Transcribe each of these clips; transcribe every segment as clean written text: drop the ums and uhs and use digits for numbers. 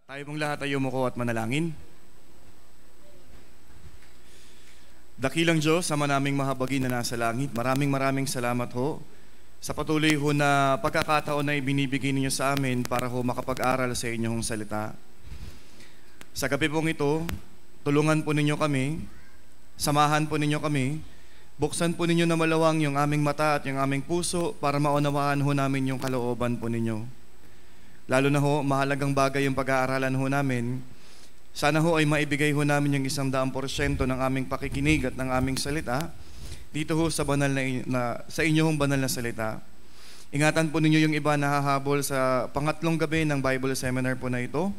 Tayo mong lahat ay umuko at manalangin. Dakilang Diyos, Ama naming mahabagin na nasa langit, maraming salamat ho sa patuloy ho na pagkakataon na ibinibigay ninyo sa amin para ho makapag-aral sa inyong salita. Sa gabi pong ito, tulungan po ninyo kami, samahan po ninyo kami, buksan po ninyo na malawang yung aming mata at yung aming puso para maunawaan ho namin yung kalooban po ninyo. Lalo na ho, mahalagang bagay yung pag-aaralan ho namin. Sana ho ay maibigay ho namin yung 100% ng aming pakikinig at ng aming salita dito ho sa banal sa inyong banal na salita. Ingatan po ninyo yung iba na hahabol sa pangatlong gabi ng Bible Seminar po na ito.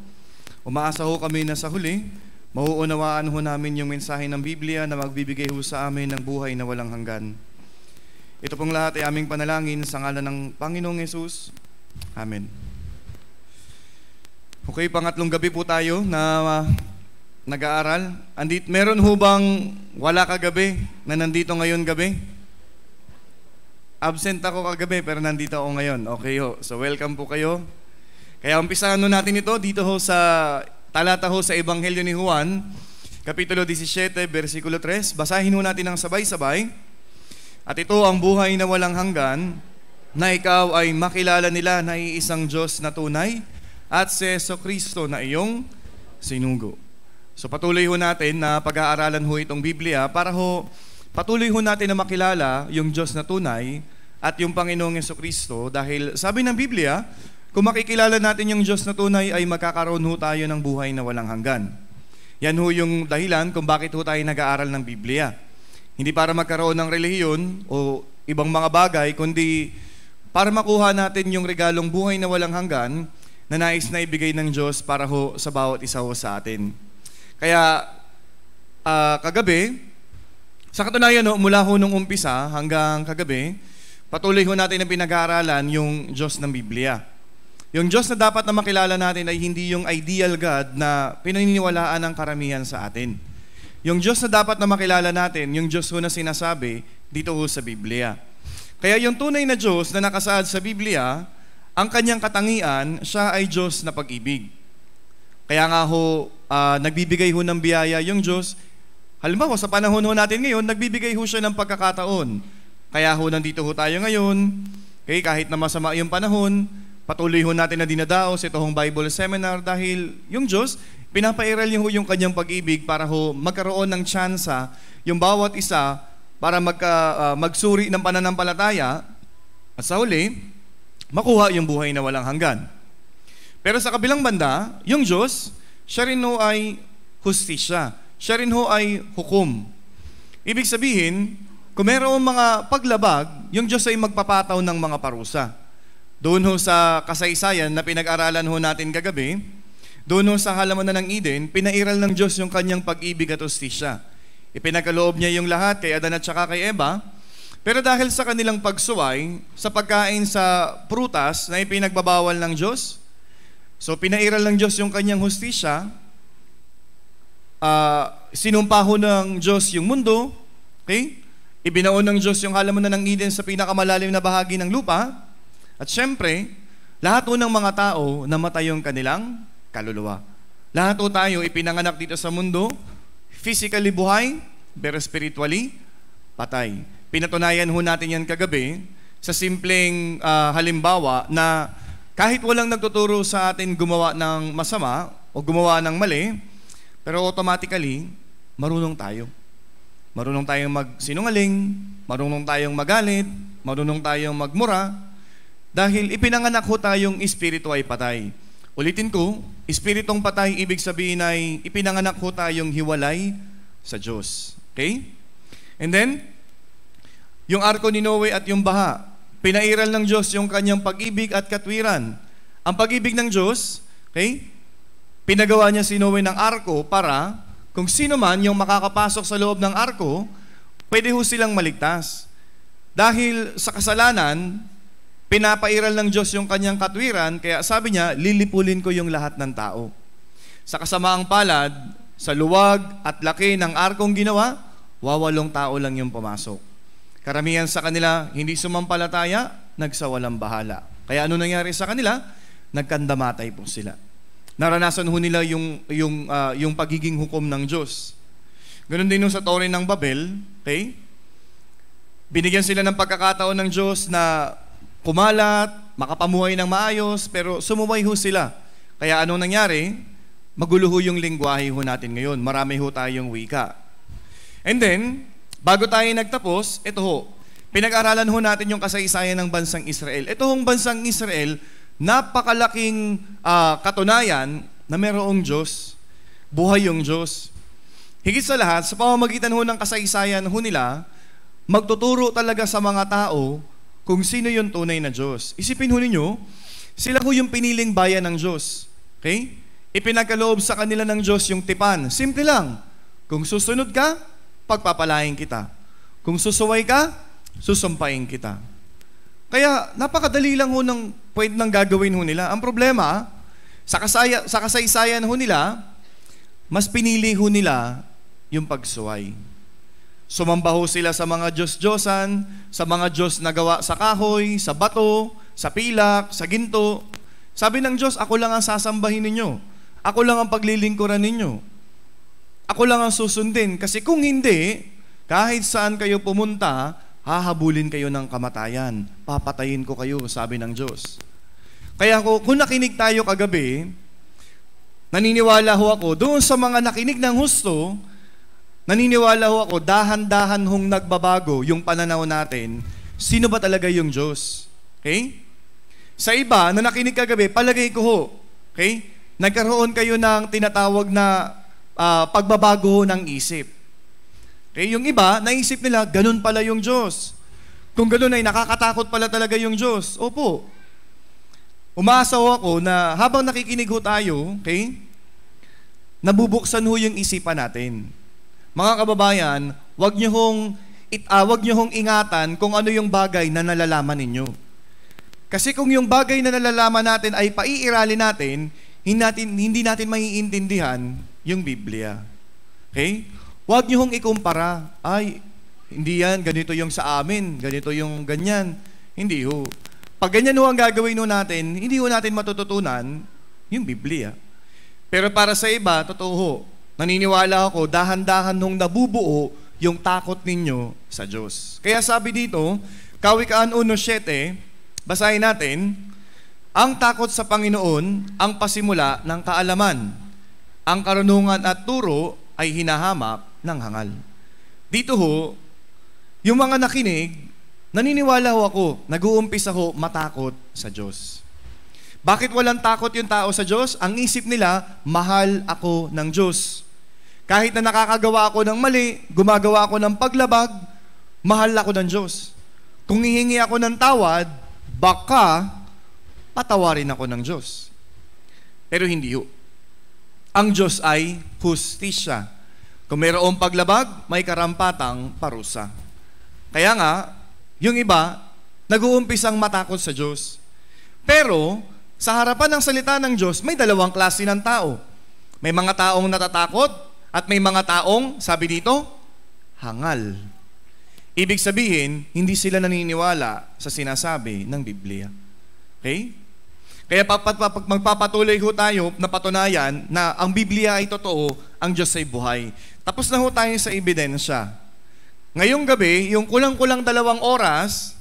Umaasa ho kami na sa huli, mauunawaan ho namin yung mensahe ng Biblia na magbibigay ho sa amin ng buhay na walang hanggan. Ito pong lahat ay aming panalangin sa ngalan ng Panginoong Hesus. Amen. Okay, pangatlong gabi po tayo na nag-aaral. Meron ho bang wala kagabi na nandito ngayon gabi? Absent ako kagabi pero nandito ako ngayon. Okay ho, so welcome po kayo. Kaya umpisahan natin ito dito ho sa talata ho sa Ebanghelyo ni Juan, Kapitulo 17, versikulo 3. Basahin ho natin ng sabay-sabay. At ito ang buhay na walang hanggan, na ikaw ay makilala nila na iisang Diyos na tunay, at si Jesucristo na iyong sinugo. So patuloy ho natin na pag-aaralan ho itong Biblia para ho patuloy ho natin na makilala yung Diyos na tunay at yung Panginoong Jesucristo, dahil sabi ng Biblia, kung makikilala natin yung Diyos na tunay ay magkakaroon ho tayo ng buhay na walang hanggan. Yan ho yung dahilan kung bakit ho tayo nag-aaral ng Biblia. Hindi para magkaroon ng relihiyon o ibang mga bagay, kundi para makuha natin yung regalong buhay na walang hanggan na nais na ibigay ng Diyos para ho sa bawat isa ho sa atin. Kaya kagabi, sa katunayan ho, mula ho nung umpisa hanggang kagabi, patuloy ho natin na pinag-aaralan yung Diyos ng Biblia. Yung Diyos na dapat na makilala natin ay hindi yung ideal God na pinaniniwalaan ng karamihan sa atin. Yung Diyos na dapat na makilala natin, yung Diyos ho na sinasabi dito ho sa Biblia. Kaya yung tunay na Diyos na nakasaad sa Biblia, ang kanyang katangian, siya ay Diyos na pag-ibig. Kaya nga ho, nagbibigay ho ng biyaya yung Diyos. Halimbawa, sa panahon ho natin ngayon, nagbibigay ho siya ng pagkakataon. Kaya ho, nandito ho tayo ngayon. Okay, kahit na masama yung panahon, patuloy ho natin na dinadaos itong Bible Seminar dahil yung Diyos, pinapairal niyo ho yung kanyang pag-ibig para ho magkaroon ng tsansa yung bawat isa para magsuri ng pananampalataya at sa huli, makuha yung buhay na walang hanggan. Pero sa kabilang banda, yung Diyos, siya rin ho ay hustisya. Siya rin ho ay hukom. Ibig sabihin, kung mayroong mga paglabag, yung Diyos ay magpapataw ng mga parusa. Doon ho sa kasaysayan na pinag-aralan ho natin kagabi, doon ho sa halaman na ng Eden, pinairal ng Diyos yung kanyang pag-ibig at hustisya. Ipinagkaloob niya yung lahat kay Adan at saka kay Eva. Pero dahil sa kanilang pagsuway, sa pagkain sa prutas na ipinagbabawal ng Diyos, so pinairal ng Diyos yung kanyang hustisya, sinumpa ho ng Diyos yung mundo, okay? Ibinaon ng Diyos yung halaman na ng Eden sa pinakamalalim na bahagi ng lupa, at syempre, lahat ho ng mga tao namatay yung kanilang kaluluwa. Lahat ho tayo ipinanganak dito sa mundo, physically buhay, pero spiritually patay. Pinatunayan ho natin yan kagabi sa simpleng halimbawa na kahit walang nagtuturo sa atin gumawa ng masama o gumawa ng mali, pero automatically, marunong tayo. Marunong tayong magsinungaling, marunong tayong magalit, marunong tayong magmura, dahil ipinanganak ho tayong espiritu ay patay. Ulitin ko, espiritong patay, ibig sabihin ay ipinanganak ho tayong hiwalay sa Diyos. Okay? And then, yung arko ni Noe at yung baha, pinairal ng Diyos yung kanyang pag-ibig at katwiran. Ang pag-ibig ng Diyos, okay, pinagawa niya si Noe ng arko para kung sino man yung makakapasok sa loob ng arko, pwede ho silang maligtas. Dahil sa kasalanan, pinapairal ng Diyos yung kanyang katwiran, kaya sabi niya, lilipulin ko yung lahat ng tao. Sa kasamaang palad, sa luwag at laki ng arkong ginawa, 80 tao lang yung pumasok. Karamihan sa kanila, hindi sumampalataya, nagsawalang bahala. Kaya ano nangyari sa kanila? Nagkandamatay po sila. Naranasan ho nila yung pagiging hukom ng Diyos. Ganun din sa Tore ng Babel, okay? Binigyan sila ng pagkakataon ng Diyos na kumalat, makapamuhay ng maayos, pero sumuway ho sila. Kaya anong nangyari? Magulo ho yung lingwahe ho natin ngayon. Marami ho tayong wika. And then, bago tayo nagtapos, ito ho, pinag-aralan ho natin yung kasaysayan ng bansang Israel. Ito hong bansang Israel, napakalaking katunayan na mayroong Diyos. Buhay yung Diyos. Higit sa lahat, sa pamamagitan ho ng kasaysayan ho nila, magtuturo talaga sa mga tao kung sino yung tunay na Diyos. Isipin ho ninyo, sila ho yung piniling bayan ng Diyos. Okay? Ipinagkaloob sa kanila ng Diyos yung tipan. Simple lang. Kung susunod ka, pagpapalain kita. Kung susuway ka, susumpain kita. Kaya napakadali lang ho ng pwede nang gagawin ho nila. Ang problema, sa kasaysayan ho nila, mas pinili ho nila yung pagsuway. Sumamba ho sila sa mga Diyos-Diyosan, sa mga Diyos na gawa sa kahoy, sa bato, sa pilak, sa ginto. Sabi ng Diyos, ako lang ang sasambahin ninyo. Ako lang ang paglilingkuran ninyo. Ako lang ang susundin. Kasi kung hindi, kahit saan kayo pumunta, hahabulin kayo ng kamatayan. Papatayin ko kayo, sabi ng Diyos. Kaya kung nakinig tayo kagabi, naniniwala ho ako, doon sa mga nakinig ng husto, naniniwala ho ako, dahan-dahan hong nagbabago yung pananaw natin, sino ba talaga yung Diyos? Okay? Sa iba, na nakinig kagabi, palagay ko ho, okay? Nagkaroon kayo ng tinatawag na pagbabago ho ng isip. Okay? Yung iba, naisip nila, ganun pala yung Diyos. Kung ganun ay nakakatakot pala talaga yung Diyos. Opo. Umaasa ho ako na habang nakikinig ho tayo, okay? Nabubuksan ho yung isipan natin. Mga kababayan, wag niyo hong ingatan kung ano yung bagay na nalalaman ninyo. Kasi kung yung bagay na nalalaman natin ay paiiralin natin, hindi natin maiintindihan yung Biblia. Okay? Wag niyo hong ikumpara. Ay, hindi yan, ganito yung sa amin, ganito yung ganyan. Hindi ho. Pag ganyan ho ang gagawin ho natin, hindi ho natin matututunan yung Biblia. Pero para sa iba, totoo ho, naniniwala ako, dahan-dahan nung nabubuo yung takot ninyo sa Diyos. Kaya sabi dito, Kawikaan 1:7, basahin natin, ang takot sa Panginoon ang pasimula ng kaalaman. Ang karunungan at turo ay hinahamak ng hangal. Dito ho, yung mga nakinig, naniniwala ho ako, nag-uumpisa ho matakot sa Diyos. Bakit walang takot yung tao sa Diyos? Ang isip nila, mahal ako ng Diyos. Kahit na nakakagawa ako ng mali, gumagawa ako ng paglabag, mahal ako ng Diyos. Kung hihingi ako ng tawad, baka patawarin ako ng Diyos. Pero hindi ho. Ang Diyos ay hustisya. Kung mayroong paglabag, may karampatang parusa. Kaya nga, yung iba, nag-uumpisang matakot sa Diyos. Pero, sa harapan ng salita ng Diyos, may dalawang klase ng tao. May mga taong natatakot at may mga taong, sabi dito, hangal. Ibig sabihin, hindi sila naniniwala sa sinasabi ng Biblia. Okay? Kaya magpapatuloy ho tayo na patunayan na ang Biblia ay totoo, ang Diyos ay buhay. Tapos na ho tayo sa ebidensya. Ngayong gabi, yung kulang-kulang 2 oras,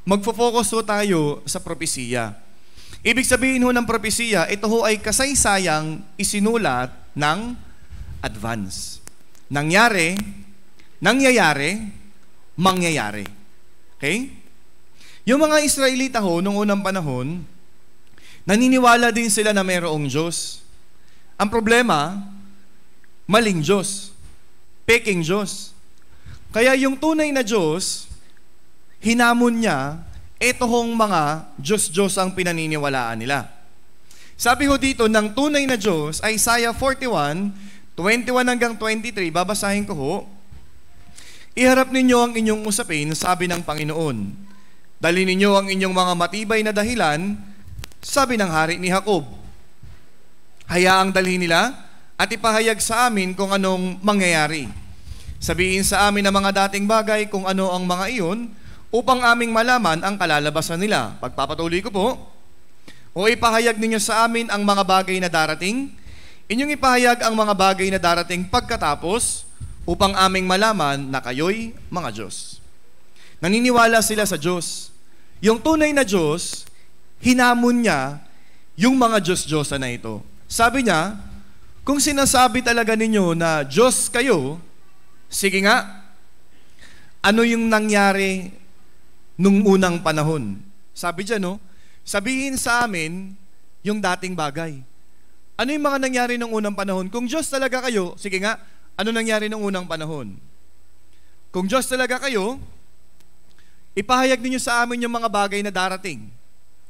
magfo-focus ho tayo sa propesiya. Ibig sabihin ho ng propesiya, ito ho ay kasaysayang isinulat ng advance. Nangyari, nangyayari, mangyayari. Okay? Yung mga Israelita ho, nung unang panahon, naniniwala din sila na mayroong Diyos. Ang problema, maling Diyos. Peking Diyos. Kaya yung tunay na Diyos, hinamon niya, ito hong mga Diyos-Diyos ang pinaniniwalaan nila. Sabi ho dito, ng tunay na Diyos, Isaiah 41, 21 hanggang 23, babasahin ko ho, iharap ninyo ang inyong usapin, sabi ng Panginoon. Dali ninyo ang inyong mga matibay na dahilan, sabi ng hari ni Jacob. Hayaang dalhin nila at ipahayag sa amin kung anong mangyayari. Sabihin sa amin ang mga dating bagay kung ano ang mga iyon, upang aming malaman ang kalalabasan nila. Pagpapatuloy ko po, O ipahayag ninyo sa amin ang mga bagay na darating? Inyong ipahayag ang mga bagay na darating pagkatapos upang aming malaman na kayo'y mga Diyos. Naniniwala sila sa Diyos. Yung tunay na Diyos, hinamon niya yung mga Diyos-Diyosa na ito. Sabi niya, kung sinasabi talaga ninyo na Diyos kayo, sige nga, ano yung nangyari nung unang panahon? Sabi dyan, no? Sabihin sa amin yung dating bagay. Ano yung mga nangyari nung unang panahon? Kung Diyos talaga kayo, sige nga, ano nangyari nung unang panahon? Kung Diyos talaga kayo, ipahayag ninyo sa amin yung mga bagay na darating.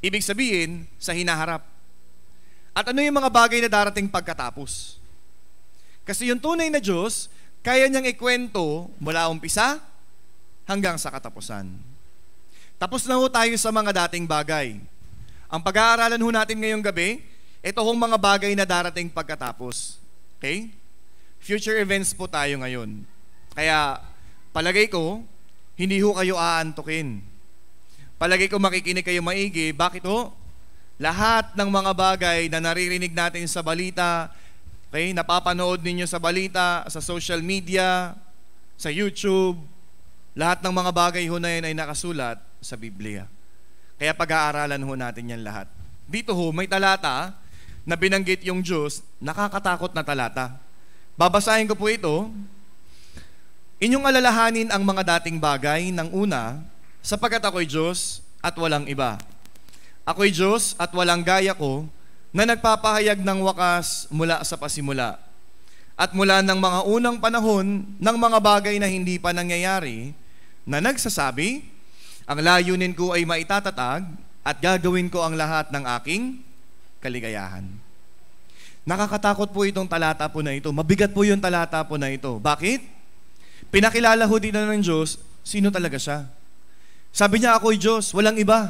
Ibig sabihin, sa hinaharap. At ano yung mga bagay na darating pagkatapos? Kasi yung tunay na Diyos, kaya niyang ikwento mula umpisa hanggang sa katapusan. Tapos na ho tayo sa mga dating bagay. Ang pag-aaralan ho natin ngayong gabi, ito hong mga bagay na darating pagkatapos. Okay? Future events po tayo ngayon. Kaya, palagay ko, hindi ho kayo aantukin. Palagay ko makikinig kayo maigi. Bakit ho? Lahat ng mga bagay na naririnig natin sa balita, okay, napapanood ninyo sa balita, sa social media, sa YouTube, lahat ng mga bagay ho na yun ay nakasulat sa Biblia. Kaya pag-aaralan ho natin yan lahat. Dito ho, may talata na binanggit yung Diyos, nakakatakot na talata. Babasahin ko po ito. Inyong alalahanin ang mga dating bagay ng una, sapagkat ako'y Diyos at walang iba. Ako'y Diyos at walang gaya ko, na nagpapahayag ng wakas mula sa pasimula. At mula ng mga unang panahon ng mga bagay na hindi pa nangyayari, na nagsasabi, ang layunin ko ay maitatatag at gagawin ko ang lahat ng aking kaligayahan. Nakakatakot po itong talata po na ito. Mabigat po yung talata po na ito. Bakit? Pinakilala ho dito ng Diyos, sino talaga siya? Sabi niya, ako'y Diyos, walang iba.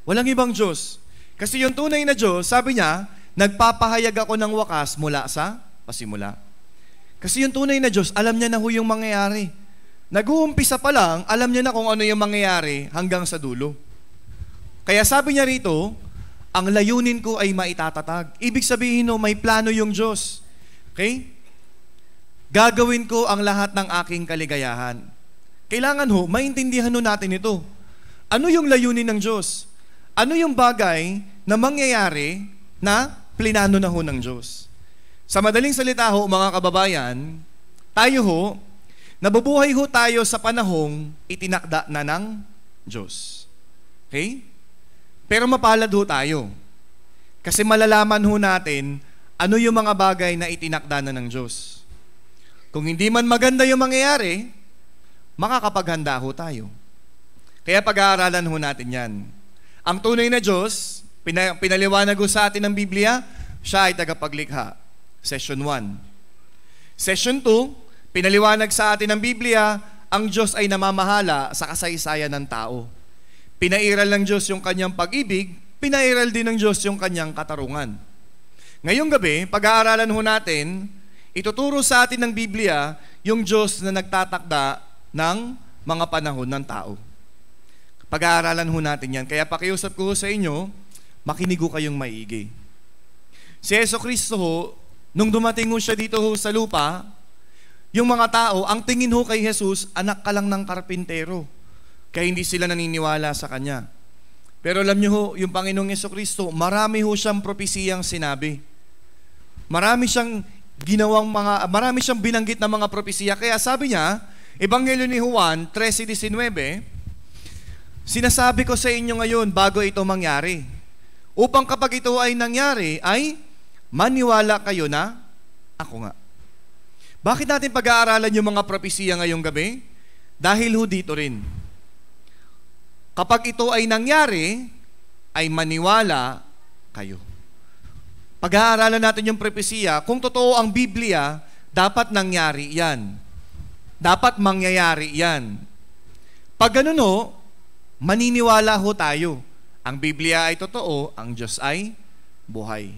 Walang ibang Diyos. Kasi yung tunay na Diyos, sabi niya, nagpapahayag ako ng wakas mula sa pasimula. Kasi yung tunay na Diyos, alam niya na ho yung mangyayari. Nag-uumpisa pa lang, alam niya na kung ano yung mangyayari hanggang sa dulo. Kaya sabi niya rito, ang layunin ko ay maitatatag. Ibig sabihin no, may plano yung Diyos. Okay? Gagawin ko ang lahat ng aking kaligayahan. Kailangan ho, maintindihan ho natin ito. Ano yung layunin ng Diyos? Ano yung bagay na mangyayari na plinano na ho ng Diyos? Sa madaling salita ho, mga kababayan, tayo ho, nabubuhay ho tayo sa panahong itinakda na ng Diyos. Okay? Pero mapalad ho tayo. Kasi malalaman ho natin ano yung mga bagay na itinakda na ng Diyos. Kung hindi man maganda yung mangyayari, makakapaghanda ho tayo. Kaya pag-aaralan ho natin yan. Ang tunay na Diyos, pinaliwanag ho sa atin ng Biblia, siya ay tagapaglikha. Session 1. Session 2, pinaliwanag sa atin ng Biblia, ang Diyos ay namamahala sa kasaysayan ng tao. Pinairal ng Diyos yung kanyang pag-ibig, pinairal din ng Diyos yung kanyang katarungan. Ngayong gabi, pag-aaralan ho natin, ituturo sa atin ng Biblia yung Diyos na nagtatakda ng mga panahon ng tao. Pag-aaralan ho natin yan. Kaya pakiusap ko sa inyo, makinig ho kayong maigi. Si Jesucristo ho, nung dumating ho siya dito ho sa lupa, yung mga tao, ang tingin ho kay Jesus, anak ka lang ng karpintero. Kaya hindi sila naniniwala sa Kanya. Pero alam niyo ho, yung Panginoong Jesucristo, marami ho siyang propesiyang sinabi. Marami siyang binanggit na mga propesiya. Kaya sabi niya, Ebanghelyo ni Juan 13:19, sinasabi ko sa inyo ngayon bago ito mangyari, upang kapag ito ay nangyari, ay maniwala kayo na ako nga. Bakit natin pag-aaralan yung mga propesiya ngayong gabi? Dahil ho dito rin. Kapag ito ay nangyari, ay maniwala kayo. Pag-aaralan natin yung propesiya, kung totoo ang Biblia, dapat nangyari yan. Dapat mangyayari yan. Pag ganun ho, maniniwala ho tayo. Ang Biblia ay totoo, ang Diyos ay buhay.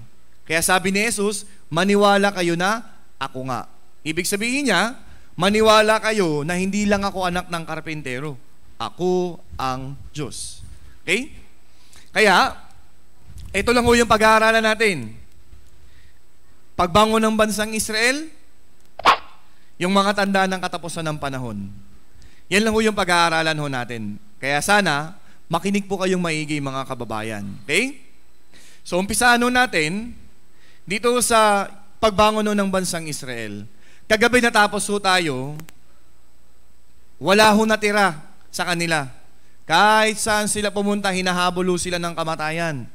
Kaya sabi ni Jesus, maniwala kayo na ako nga. Ibig sabihin niya, maniwala kayo na hindi lang ako anak ng karpintero. Ako ang Diyos. Okay? Kaya, Ito lang ho yung pag-aaralan natin. Pagbangon ng bansang Israel, yung mga tanda ng katapusan ng panahon. Yan lang ho yung pag-aaralan ho natin. Kaya sana, makinig po kayong maigi mga kababayan. Okay? So, umpisaan ho natin dito sa pagbangon ho ng bansang Israel. Kagabi natapos ho tayo, wala ho natira sa kanila. Kahit saan sila pumunta, hinahabol ho sila ng kamatayan.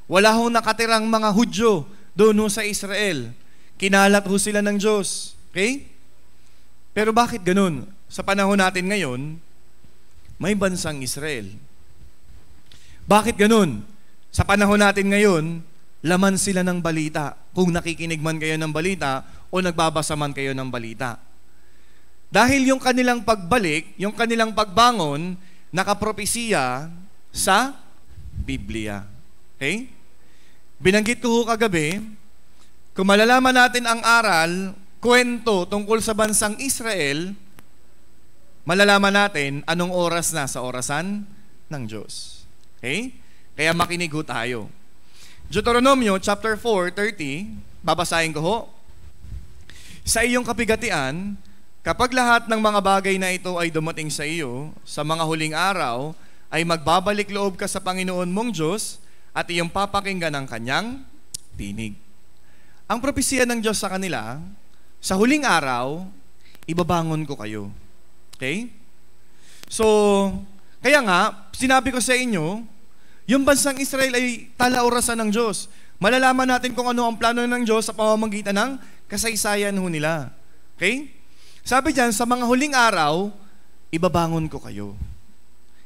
Wala ho nakatirang mga Hudyo doon ho sa Israel. Kinalat ho sila ng Diyos. Okay? Pero bakit ganun? Sa panahon natin ngayon, may bansang Israel. Bakit ganun? Sa panahon natin ngayon, laman sila ng balita. Kung nakikinig man kayo ng balita o nagbabasa man kayo ng balita. Dahil yung kanilang pagbalik, yung kanilang pagbangon, nakapropesiya sa Biblia. Okay? Binanggit ko ho kagabi, kung malalaman natin ang aral, kwento tungkol sa bansang Israel, malalaman natin anong oras na sa orasan ng Diyos. Okay? Kaya makinig ho tayo. Deuteronomio chapter 4:30, babasahin ko ho. Sa iyong kapigatian, kapag lahat ng mga bagay na ito ay dumating sa iyo, sa mga huling araw, ay magbabalik loob ka sa Panginoon mong Diyos at iyong papakinggan ang kanyang tinig. Ang propesya ng Diyos sa kanila, sa huling araw, ibabangon ko kayo. Okay? So, kaya nga, sinabi ko sa inyo, yung bansang Israel ay talaorasan ng Diyos. Malalaman natin kung ano ang plano ng Diyos sa pamamagitan ng kasaysayan ho nila. Okay? Sabi diyan, sa mga huling araw, ibabangon ko kayo.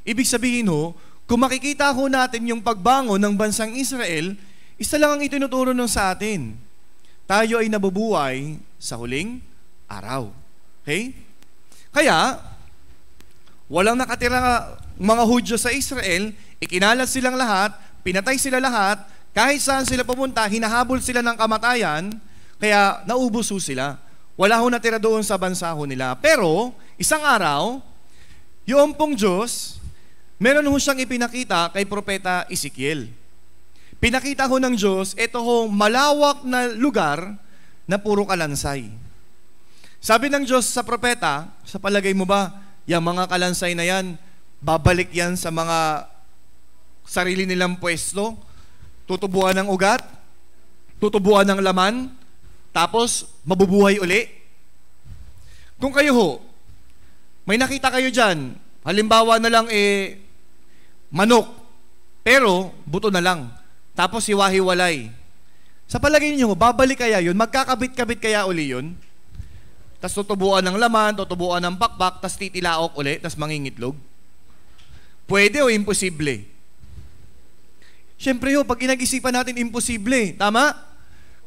Ibig sabihin ho, kung makikita ho natin yung pagbangon ng bansang Israel, isa lang ang itinuturo nun sa atin. Tayo ay nabubuhay sa huling araw. Okay? Kaya, walang nakatira mga Hudyo sa Israel, ikinalat silang lahat, pinatay sila lahat, kahit saan sila pumunta, hinahabol sila ng kamatayan, kaya naubos ho sila. Wala ho natira doon sa bansa ho nila. Pero, isang araw, yung pong Diyos, meron ho siyang ipinakita kay Propeta Ezekiel. Pinakita ho ng Diyos, ito ho malawak na lugar na puro kalansay. Sabi ng Diyos sa propeta, sa palagay mo ba, yung mga kalansay na yan, babalik yan sa mga sarili nilang pwesto, tutubuan ng ugat, tutubuan ng laman, tapos mabubuhay uli? Kung kayo ho, may nakita kayo dyan, halimbawa na lang manok, pero buto na lang, tapos hiwa-hiwalay. Sa palagay niyo, babalik kaya yun? Magkakabit-kabit kaya uli yun? Tapos tutubuan ng laman, tutubuan ng pakpak, tapos titilaok uli, tapos mangingitlog? Pwede o imposible? Siyempre ho, pag inag-isipan natin, imposible. Tama?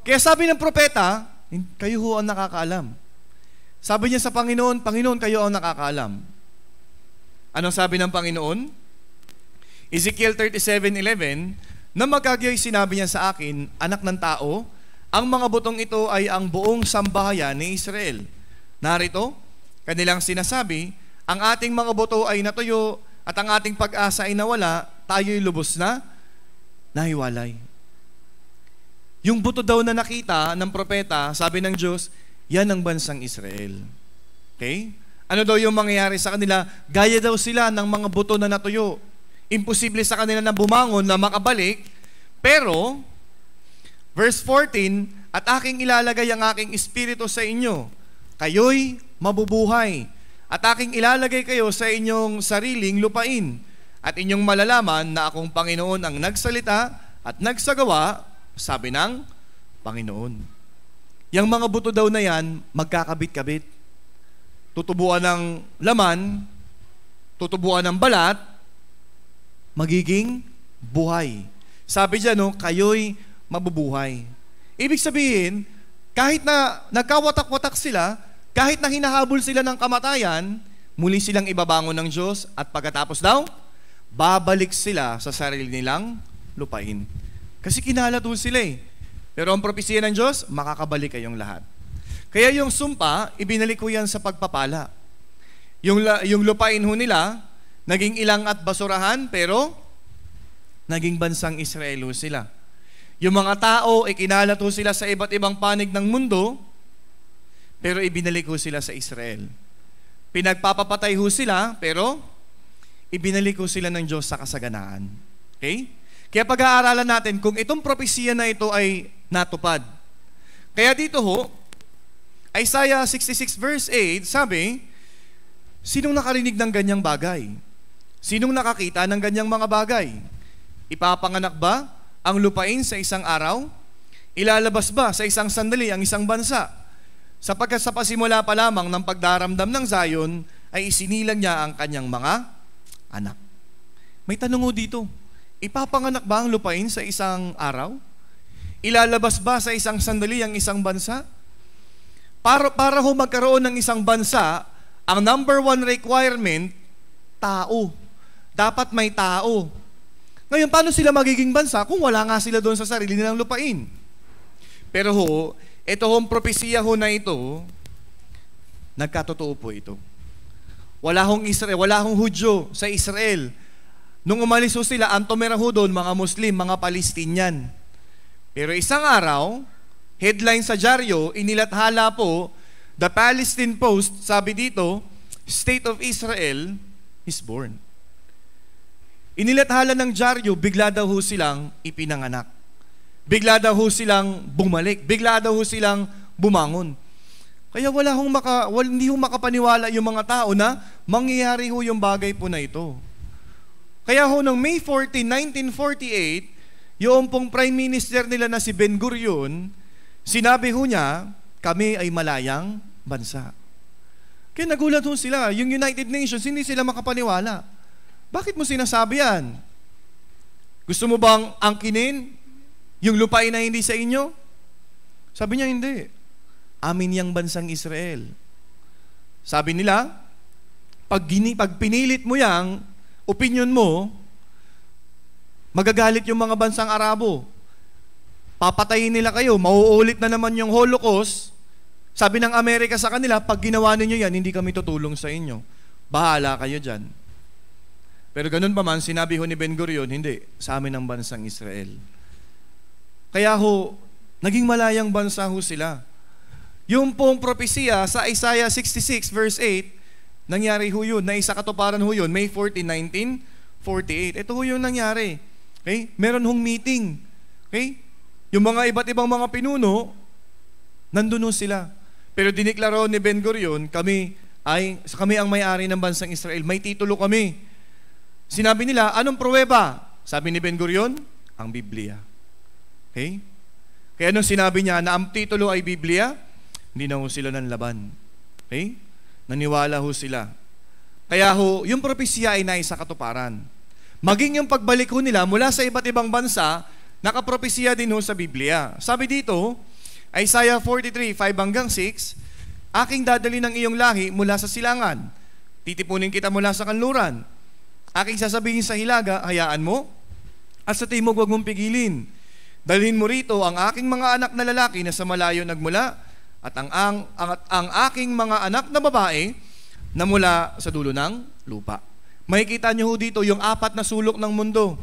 Kaya sabi ng propeta, kayo ho ang nakakaalam. Sabi niya sa Panginoon, Panginoon, kayo ang nakakaalam. Anong sabi ng Panginoon? Ezekiel 37:11, na magkagayoy sinabi niya sa akin, anak ng tao, ang mga butong ito ay ang buong sambahayan ni Israel. Narito, kanilang sinasabi, ang ating mga buto ay natuyo at ang ating pag-asa ay nawala, tayo'y lubos na nahiwalay. Yung buto daw na nakita ng propeta, sabi ng Diyos, yan ang bansang Israel. Okay? Ano daw yung mangyayari sa kanila? Gaya daw sila ng mga buto na natuyo. Imposible sa kanila na bumangon, na makabalik. Pero, verse 14, at aking ilalagay ang aking espiritu sa inyo, kayo'y mabubuhay. At aking ilalagay kayo sa inyong sariling lupain. At inyong malalaman na akong Panginoon ang nagsalita at nagsagawa, sabi ng Panginoon. Yang mga buto daw na yan, magkakabit-kabit. Tutubuan ng laman, tutubuan ng balat, magiging buhay. Sabi dyan, no, kayo'y mabubuhay. Ibig sabihin, kahit na nagkawatak-watak sila, kahit na hinahabol sila ng kamatayan, muli silang ibabangon ng Diyos at pagkatapos daw, babalik sila sa sarili nilang lupain. Kasi kinalat ho sila eh. Pero ang propesya ng Diyos, makakabalik kayong lahat. Kaya yung sumpa, ibinalik ko yan sa pagpapala. Yung lupain ho nila, naging ilang at basurahan, pero naging bansang Israel ho sila. Yung mga tao, ikinalat ho sila sa iba't ibang panig ng mundo, pero ibinalik ho sila sa Israel. Pinagpapapatay ho sila, pero ibinalik ho sila ng Diyos sa kasaganaan. Okay? Kaya pag-aaralan natin kung itong propesiya na ito ay natupad. Kaya dito ho, Isaiah 66 verse 8, sabi, sinong nakarinig ng ganyang bagay? Sinong nakakita ng ganyang mga bagay? Ipapanganak ba ang lupain sa isang araw? Ilalabas ba sa isang sandali ang isang bansa? Sapagkat sa pasimula pa lamang ng pagdaramdam ng Zion, ay isinilang niya ang kanyang mga anak. May tanong ho dito, ipapanganak ba ang lupain sa isang araw? Ilalabas ba sa isang sandali ang isang bansa? Para ho magkaroon ng isang bansa, ang number one requirement, tao. Dapat may tao. Ngayon, paano sila magiging bansa kung wala nga sila doon sa sarili nilang lupain? Pero ho, ito hong propesiya ho na ito, nagkatotoo po ito. Wala hong Israel, wala hong Hudyo sa Israel. Nung umalis ho sila, ang tumira ho doon, mga Muslim, mga Palestinian. Pero isang araw, headline sa dyaryo, inilathala po, the Palestine Post, sabi dito, State of Israel is born. Inilathala ng dyaryo, bigla daw ho silang ipinanganak. Bigla daw ho silang bumalik. Bigla daw ho silang bumangon. Kaya hindi ho makapaniwala yung mga tao na mangyayari ho yung bagay po na ito. Kaya ho noong May 14, 1948, yung pong Prime Minister nila na si Ben Gurion, sinabi ho niya, kami ay malayang bansa. Kaya nagulat ho sila. Yung United Nations, hindi sila makapaniwala. Bakit mo sinasabi yan? Gusto mo bang angkinin yung lupain na hindi sa inyo? Sabi niya, hindi. Amin yang bansang Israel. Sabi nila, pag pinilit mo yang opinion mo, magagalit yung mga bansang Arabo. Papatayin nila kayo, mauulit na naman yung Holocaust. Sabi ng Amerika sa kanila, pag ginawa ninyo yan, hindi kami tutulong sa inyo. Bahala kayo dyan. Pero ganun pa man, sinabi ho ni Ben Gurion, hindi, sa amin ang bansang Israel. Kaya ho, naging malayang bansa ho sila. Yung pong propesiya sa Isaiah 66 verse 8, nangyari ho yun, naisa katuparan ho yun, May 14, 1948. Ito ho yung nangyari. Okay? Meron hong meeting. Okay? Yung mga iba't ibang mga pinuno, nandun ho sila. Pero diniklaro ni Ben Gurion, kami ang may-ari ng bansang Israel. May titulo kami. Sinabi nila, anong pruweba? Sabi ni Ben Gurion, ang Biblia. Okay? Kaya nung sinabi niya na ang titulo ay Biblia, hindi na ho sila nanlaban. Okay? Naniwala ho sila. Kaya ho, yung propesya ay naisa katuparan. Maging yung pagbalik ho nila mula sa iba't ibang bansa, nakapropesya din ho sa Biblia. Sabi dito, Isaiah 43, 5-6, aking dadali ng iyong lahi mula sa silangan. Titipunin kita mula sa kanluran. Aking sasabihin sa hilaga, hayaan mo, at sa timog huwag mong pigilin. Dalhin mo rito ang aking mga anak na lalaki na sa malayo nagmula, at ang aking mga anak na babae na mula sa dulo ng lupa. Makikita niyo ho dito yung 4 na sulok ng mundo.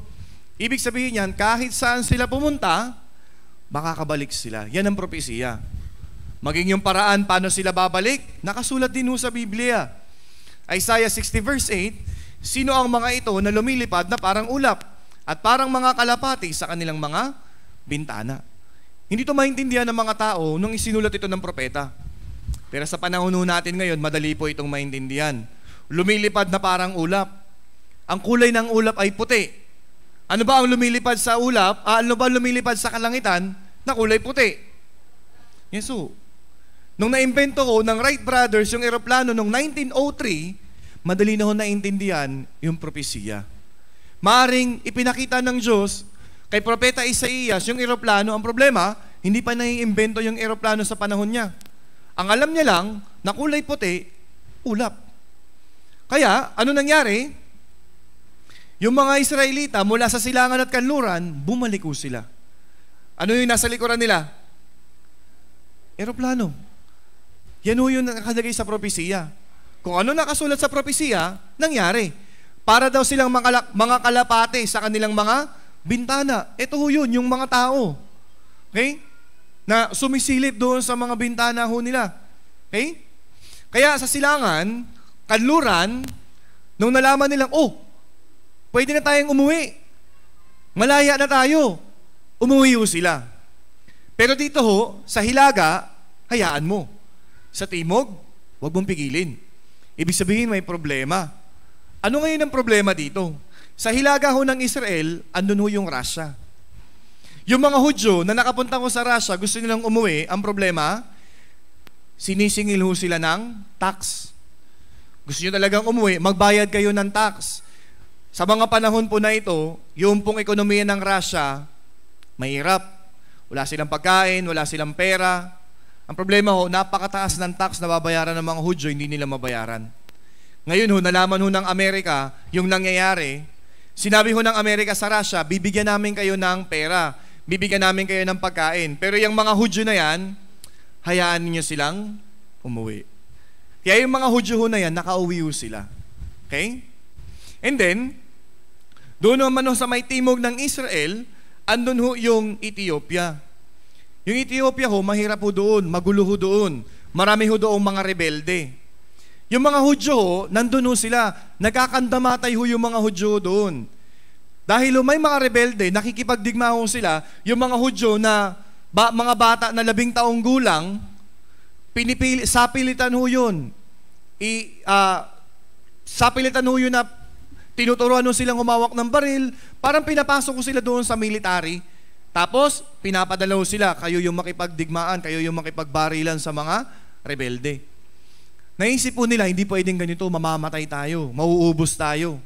Ibig sabihin yan, kahit saan sila pumunta, makakabalik sila. Yan ang propesiya. Maging yung paraan paano sila babalik, nakasulat din ho sa Biblia. Isaiah 60 verse 8, sino ang mga ito na lumilipad na parang ulap at parang mga kalapati sa kanilang mga bintana? Hindi ito maintindihan ng mga tao nung isinulat ito ng propeta. Pero sa panahon natin ngayon, madali po itong maintindihan. Lumilipad na parang ulap. Ang kulay ng ulap ay puti. Ano ba ang lumilipad sa ulap? Ano ba lumilipad sa kalangitan na kulay puti? Yeso. Nung naimbento ko ng Wright Brothers yung eroplano noong 1903, madali na ho naintindihan yung propesiya. Maaring ipinakita ng Diyos kay Propeta Isaías yung eroplano. Ang problema, hindi pa naiimbento yung eroplano sa panahon niya. Ang alam niya lang, na kulay puti, ulap. Kaya, ano nangyari? Yung mga Israelita mula sa silangan at kanluran, bumalik ho sila. Ano yung nasa likuran nila? Eroplano. Yan ho yung nakalagay sa propesiya. Kung ano nakasulat sa propesiya, nangyari. Para daw silang mga kalapate sa kanilang mga bintana. Ito ho yun, yung mga tao. Okay? Na sumisilip doon sa mga bintana ho nila. Okay? Kaya sa silangan, kanluran, nung nalaman nilang, pwede na tayong umuwi. Malaya na tayo. Umuwi ho sila. Pero dito ho, sa hilaga, hayaan mo. Sa timog, huwag mong pigilin. Ibig sabihin may problema. Ano ngayon ang problema dito? Sa hilaga ho ng Israel, andun ho yung Russia. Yung mga Hudyo na nakapunta ho sa Russia, gusto nilang umuwi, ang problema, sinisingil ho sila ng tax. Gusto nyo talagang umuwi, magbayad kayo ng tax. Sa mga panahon po na ito, yung pong ekonomiya ng Russia, mahirap. Wala silang pagkain, wala silang pera. Ang problema ho, napakataas ng tax na babayaran ng mga Hudyo, hindi nila mabayaran. Ngayon ho, nalaman ho ng Amerika yung nangyayari. Sinabi ho ng Amerika sa Russia, bibigyan namin kayo ng pera, bibigyan namin kayo ng pagkain. Pero yung mga Hudyo na yan, hayaan niyo silang umuwi. Kaya yung mga Hudyo ho na yan, nakauwi ho sila. Okay? And then, doon naman ho sa may timog ng Israel, andun ho yung Ethiopia. Yung Ethiopia ho, mahirap ho doon, magulo ho doon. Marami ho doon mga rebelde. Yung mga Hudyo ho, nandun ho sila. Nagkakandamatay ho yung mga Hudyo doon. Dahil ho, may mga rebelde, nakikipagdigma ho sila, yung mga Hudyo na mga bata na 10 taong gulang, sapilitan ho yun. Sapilitan ho yun na tinuturuan ho silang humawak ng baril, parang pinapasok ho sila doon sa military. Tapos, pinapadala ho sila, kayo yung makipagdigmaan, kayo yung makipagbarilan sa mga rebelde. Naisip po nila, hindi pwedeng ganito, mamamatay tayo, mauubos tayo.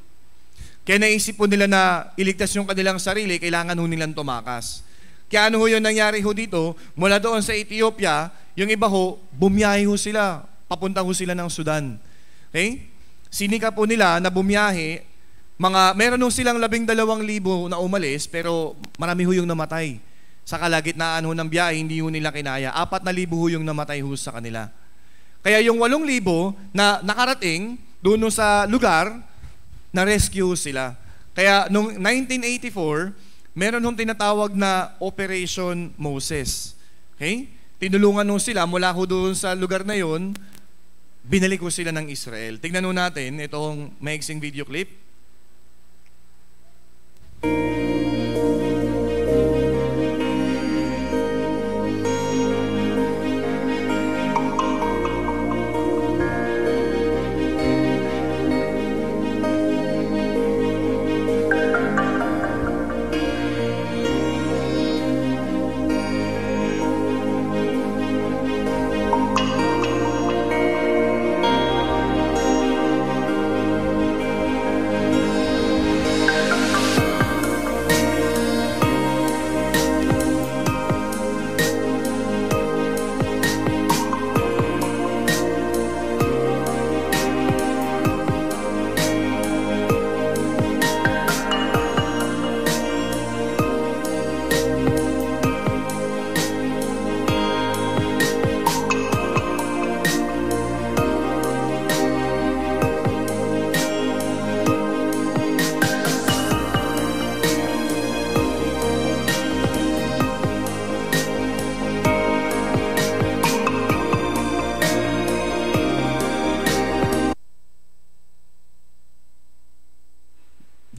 Kaya naisip po nila na iligtas yung kanilang sarili, kailangan ho nilang tumakas. Kaya ano ho yung nangyari ho dito, mula doon sa Ethiopia, yung iba ho, bumiyahe ho sila, papunta ho sila ng Sudan. Okay? Sinika po nila na bumiyahe, meron ho silang 12,000 na umalis, pero marami ho yung namatay. Sa kalagitnaan ho ng biyahe, hindi ho nila kinaya. 4,000 ho yung namatay ho sa kanila. Kaya yung 8,000 na nakarating doon sa lugar, na-rescue sila. Kaya noong 1984, meron hong tinatawag na Operation Moses. Okay? Tinulungan ho sila mula ho doon sa lugar na yon, binalik ho sila ng Israel. Tignan ho natin itong maiksing video clip.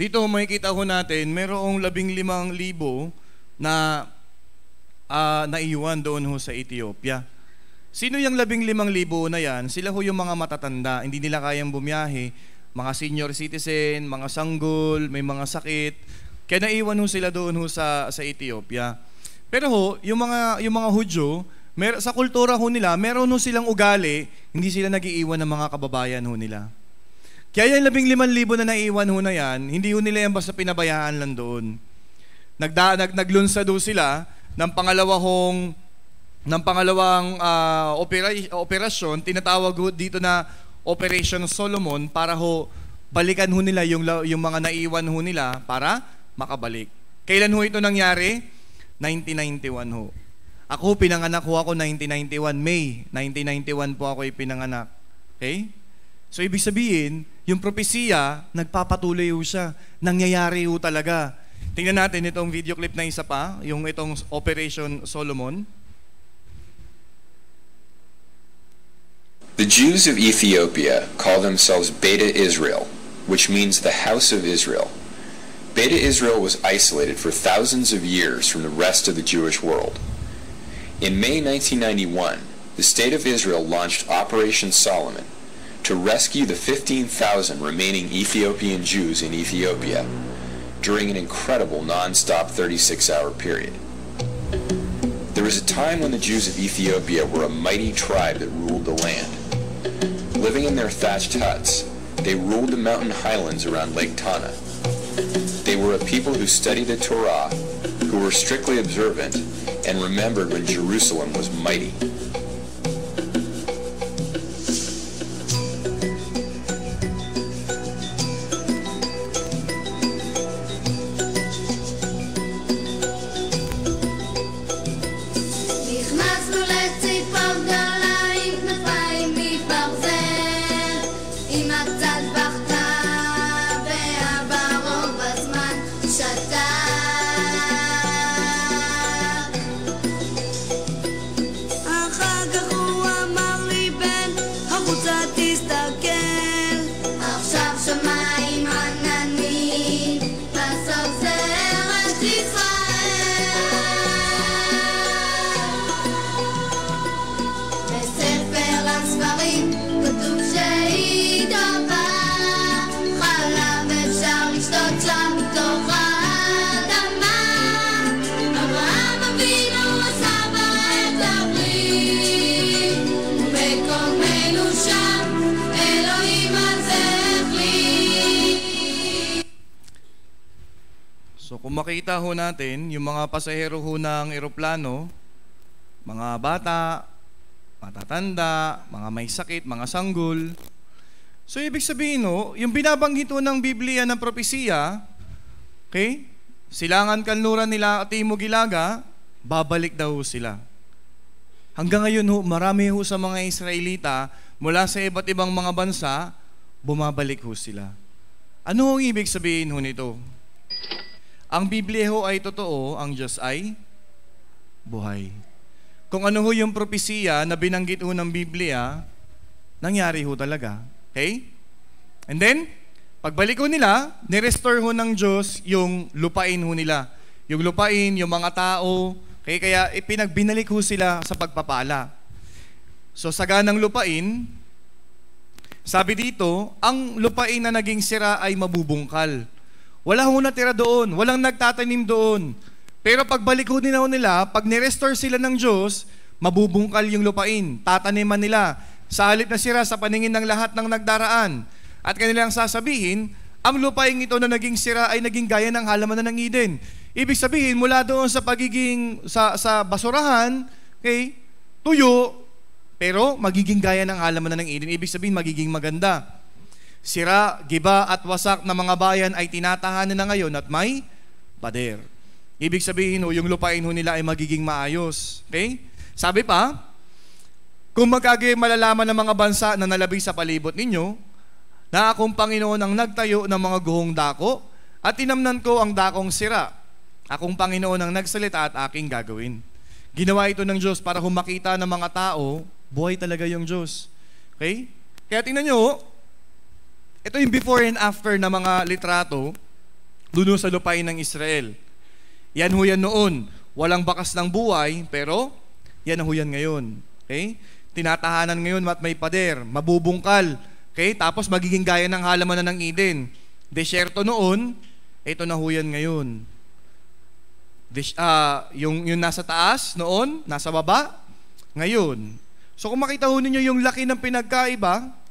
Dito makikita ho natin, merong 15,000 na naiwan doon ho sa Ethiopia. Sino yung 15,000 na yan? Sila ho yung mga matatanda, hindi nila kayang bumiyahe, mga senior citizen, mga sanggol, may mga sakit. Kaya naiwan ho sila doon ho sa Ethiopia. Pero ho, yung mga Hudyo, sa kultura ho nila, meron ho silang ugali, hindi sila nag-iiwan ng mga kababayan ho nila. Kaya yung 15,000 na naiwan ho na yan, hindi ho nila yan basta pinabayaan lang doon. Naglunsad ho sila ng pangalawang operasyon, tinatawag ho dito na Operation Solomon, para ho balikan ho nila yung mga naiwan ho nila para makabalik. Kailan ho ito nangyari? 1991 ho. Ako pinanganak ho ako 1991, May 1991 po ako ipinanganak. Okay? So ibig sabihin, yung propesiya, nagpapatuloy ho siya. Nangyayari ho talaga. Tingnan natin itong video clip na isa pa, yung itong Operation Solomon. The Jews of Ethiopia call themselves Beta Israel, which means the house of Israel. Beta Israel was isolated for thousands of years from the rest of the Jewish world. In May 1991, the State of Israel launched Operation Solomon to rescue the 15,000 remaining Ethiopian Jews in Ethiopia during an incredible non-stop 36-hour period. There was a time when the Jews of Ethiopia were a mighty tribe that ruled the land. Living in their thatched huts, they ruled the mountain highlands around Lake Tana. They were a people who studied the Torah, who were strictly observant, and remembered when Jerusalem was mighty. Kung makita ho natin, yung mga pasahero ho ng eroplano, mga bata, matatanda, mga may sakit, mga sanggol. So ibig sabihin ho, yung binabanggit ho ng Biblia ng propesiya, okay? Silangan kanluran nila at Timog Ilaga, babalik daw sila. Hanggang ngayon ho, marami ho sa mga Israelita mula sa iba't ibang mga bansa, bumabalik ho sila. Ano ang ibig sabihin ho nito? Ang Biblia ho ay totoo, ang Diyos ay buhay. Kung ano ho yung propesiya na binanggit ho ng Biblia, nangyari ho talaga. Okay? And then, pagbalik ho nila, nirestore ho ng Diyos yung lupain ho nila. Yung lupain, yung mga tao, kaya ipinagbinalik ho sila sa pagpapala. So, saganang lupain, sabi dito, ang lupain na naging sira ay mabubungkal. Wala ho natira doon, walang nagtatanim doon. Pero pagbalik ho nila, pag nirestore sila ng Diyos, mabubungkal yung lupain, tataniman nila. Sa halip na sira sa paningin ng lahat ng nagdaraan. At kanilang sasabihin, ang lupain ito na naging sira ay naging gaya ng halamanan ng Eden. Ibig sabihin, mula doon sa pagiging, sa basurahan, okay, tuyo, pero magiging gaya ng halamanan ng Eden. Ibig sabihin, magiging maganda. Sira, giba at wasak na mga bayan ay tinatahanan na ngayon at may pader. Ibig sabihin yung lupain nila ay magiging maayos. Okay? Sabi pa, kung magkagay malalaman ng mga bansa na nalabi sa palibot ninyo, na akong Panginoon ang nagtayo ng mga guhong dako at tinamnan ko ang dakong sira. Akong Panginoon ang nagsalita at aking gagawin. Ginawa ito ng Diyos para humakita ng mga tao, buhay talaga yung Diyos. Okay? Kaya tingnan nyo, ito yung before and after na mga litrato doon sa lupain ng Israel. Yan ho yan noon. Walang bakas ng buhay, pero yan ho yan ngayon. Okay? Tinatahanan ngayon at may pader, mabubungkal. Okay? Tapos magiging gaya ng halamanan ng Eden. Desyerto noon, ito na ho yan ngayon. Yung nasa taas noon, nasa baba, ngayon. So kung makita ho ninyo yung laki ng pinagkaiba,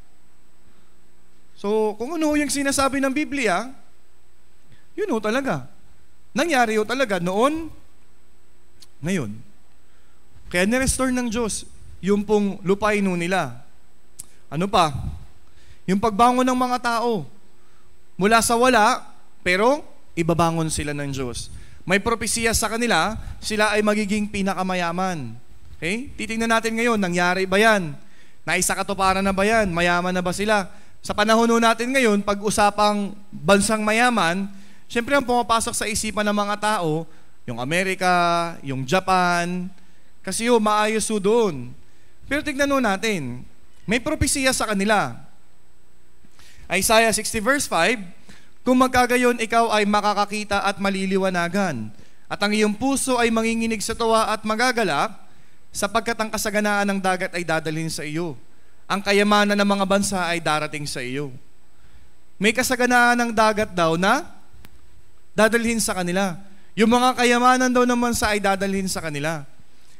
so, kung ano yung sinasabi ng Biblia, yun ho talaga. Nangyari ho talaga noon, ngayon. Kaya nirestore ng Diyos yung pong lupain ho nila. Ano pa? Yung pagbangon ng mga tao. Mula sa wala, pero ibabangon sila ng Diyos. May propesiya sa kanila, sila ay magiging pinakamayaman. Okay? Titingnan natin ngayon, nangyari ba yan? Naisakatuparan na ba yan? Mayaman na ba sila? Sa panahon natin ngayon, pag-usapang bansang mayaman, Siyempre ang pumapasok sa isipan ng mga tao, yung Amerika, yung Japan, kasi maayos doon. Pero tignan natin, may propesiya sa kanila. Isaiah 60 verse 5, kung magkagayon ikaw ay makakakita at maliliwanagan, at ang iyong puso ay manginginig sa tuwa at magagalak, sapagkat ang kasaganaan ng dagat ay dadalhin sa iyo. Ang kayamanan ng mga bansa ay darating sa iyo. May kasaganaan ng dagat daw na dadalhin sa kanila. Yung mga kayamanan daw ng bansa ay dadalhin sa kanila.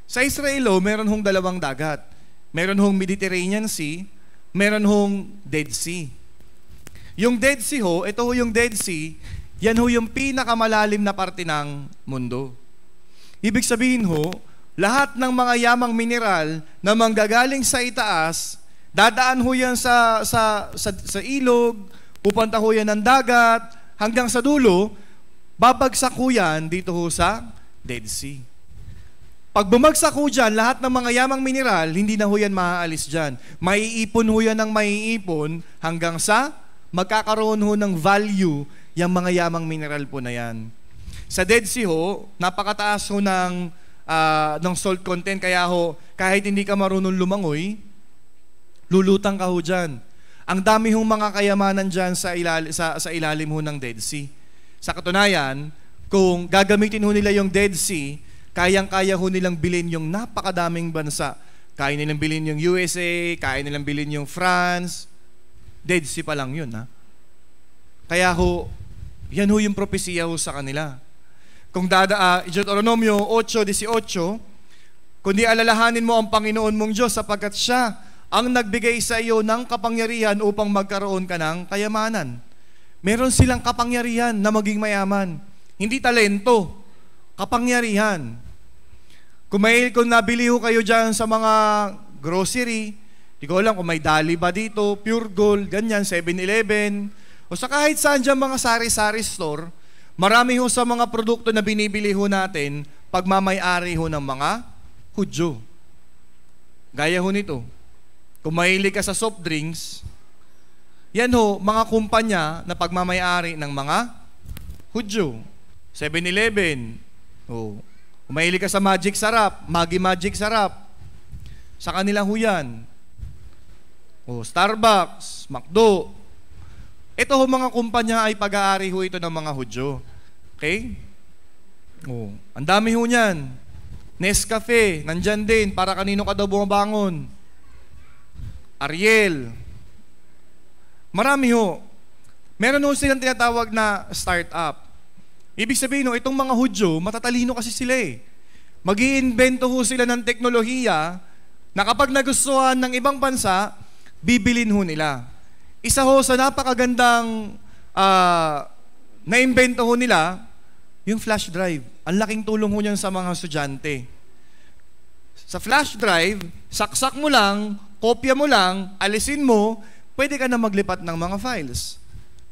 Sa Israel, meron hong dalawang dagat. Meron hong Mediterranean Sea, meron hong Dead Sea. Yung Dead Sea ito yung Dead Sea, yan yung pinakamalalim na parte ng mundo. Ibig sabihin lahat ng mga yamang mineral na manggagaling sa itaas, dadaan yan sa ilog, pupunta yan ng dagat, hanggang sa dulo, babagsak yan dito sa Dead Sea. Pag bumagsak dyan, lahat ng mga yamang mineral, hindi na yan maaalis dyan. Maiipon yan ng maiipon hanggang sa magkakaroon ng value yung mga yamang mineral po na yan. Sa Dead Sea napakataas ng salt content, kaya kahit hindi ka marunong lumangoy, lulutang ka dyan. Ang dami mga kayamanan dyan sa ilalim ng Dead Sea. Sa katunayan, kung gagamitin nila yung Dead Sea, kayang-kaya nilang bilhin yung napakadaming bansa. Kaya nilang bilhin yung USA, kaya nilang bilhin yung France. Dead Sea pa lang yun, ha? Kaya yan yung propesiya sa kanila. Kung Deuteronomio 8:18, kundi alalahanin mo ang Panginoon mong Diyos sapagkat siya ang nagbigay sa iyo ng kapangyarihan upang magkaroon ka ng kayamanan. Meron silang kapangyarihan na maging mayaman. Hindi talento, kapangyarihan. Kung nabili kayo dyan sa mga grocery, di ko alam kung may Dali ba dito, Pure Gold, ganyan, 7-Eleven, o sa kahit saan dyan mga sari-sari store, marami sa mga produkto na binibili natin, pagmamay-ari ng mga Hudyo. Gaya nito, kung mahilig ka sa soft drinks, yan mga kumpanya na pagmamay-ari ng mga Hudyo. 7-Eleven. Kung mahilig ka sa Magic Sarap, Magic Sarap, sa kanila yan. Starbucks, McDo. Ito mga kumpanya ay pag-aari ito ng mga Hudyo. Okay? Ang dami niyan. Nescafe, nandyan din, para kanino ka daw bumabangon. Ariel. Marami Meron silang tinatawag na startup. Ibig sabihin itong mga Hudyo, matatalino kasi sila Mag-iimbento sila ng teknolohiya na kapag nagustuhan ng ibang bansa, bibilin nila. Isa sa napakagandang naimbento nila, yung flash drive. Ang laking tulong niyan sa mga estudyante. Sa flash drive, saksak mo lang, kopya mo lang, alisin mo, pwede ka na maglipat ng mga files.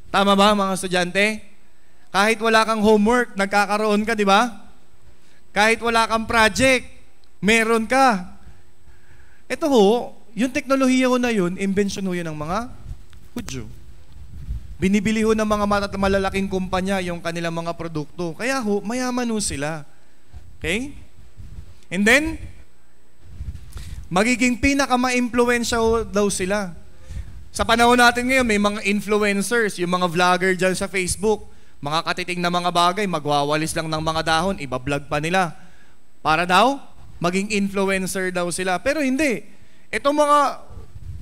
Tama ba mga estudyante? Kahit wala kang homework, nagkakaroon ka, di ba? Kahit wala kang project, meron ka. Ito yung teknolohiya na yun, invention yun ng mga Hudyo. Binibili ng mga malalaking kumpanya yung kanilang mga produkto. Kaya mayaman sila. Okay? And then, magiging pinaka-ma-impluwensya daw sila. Sa panahon natin ngayon, may mga influencers, yung mga vlogger dyan sa Facebook, mga katiting na mga bagay, magwawalis lang ng mga dahon, ibablog pa nila. Para daw, maging influencer daw sila. Pero hindi. Itong mga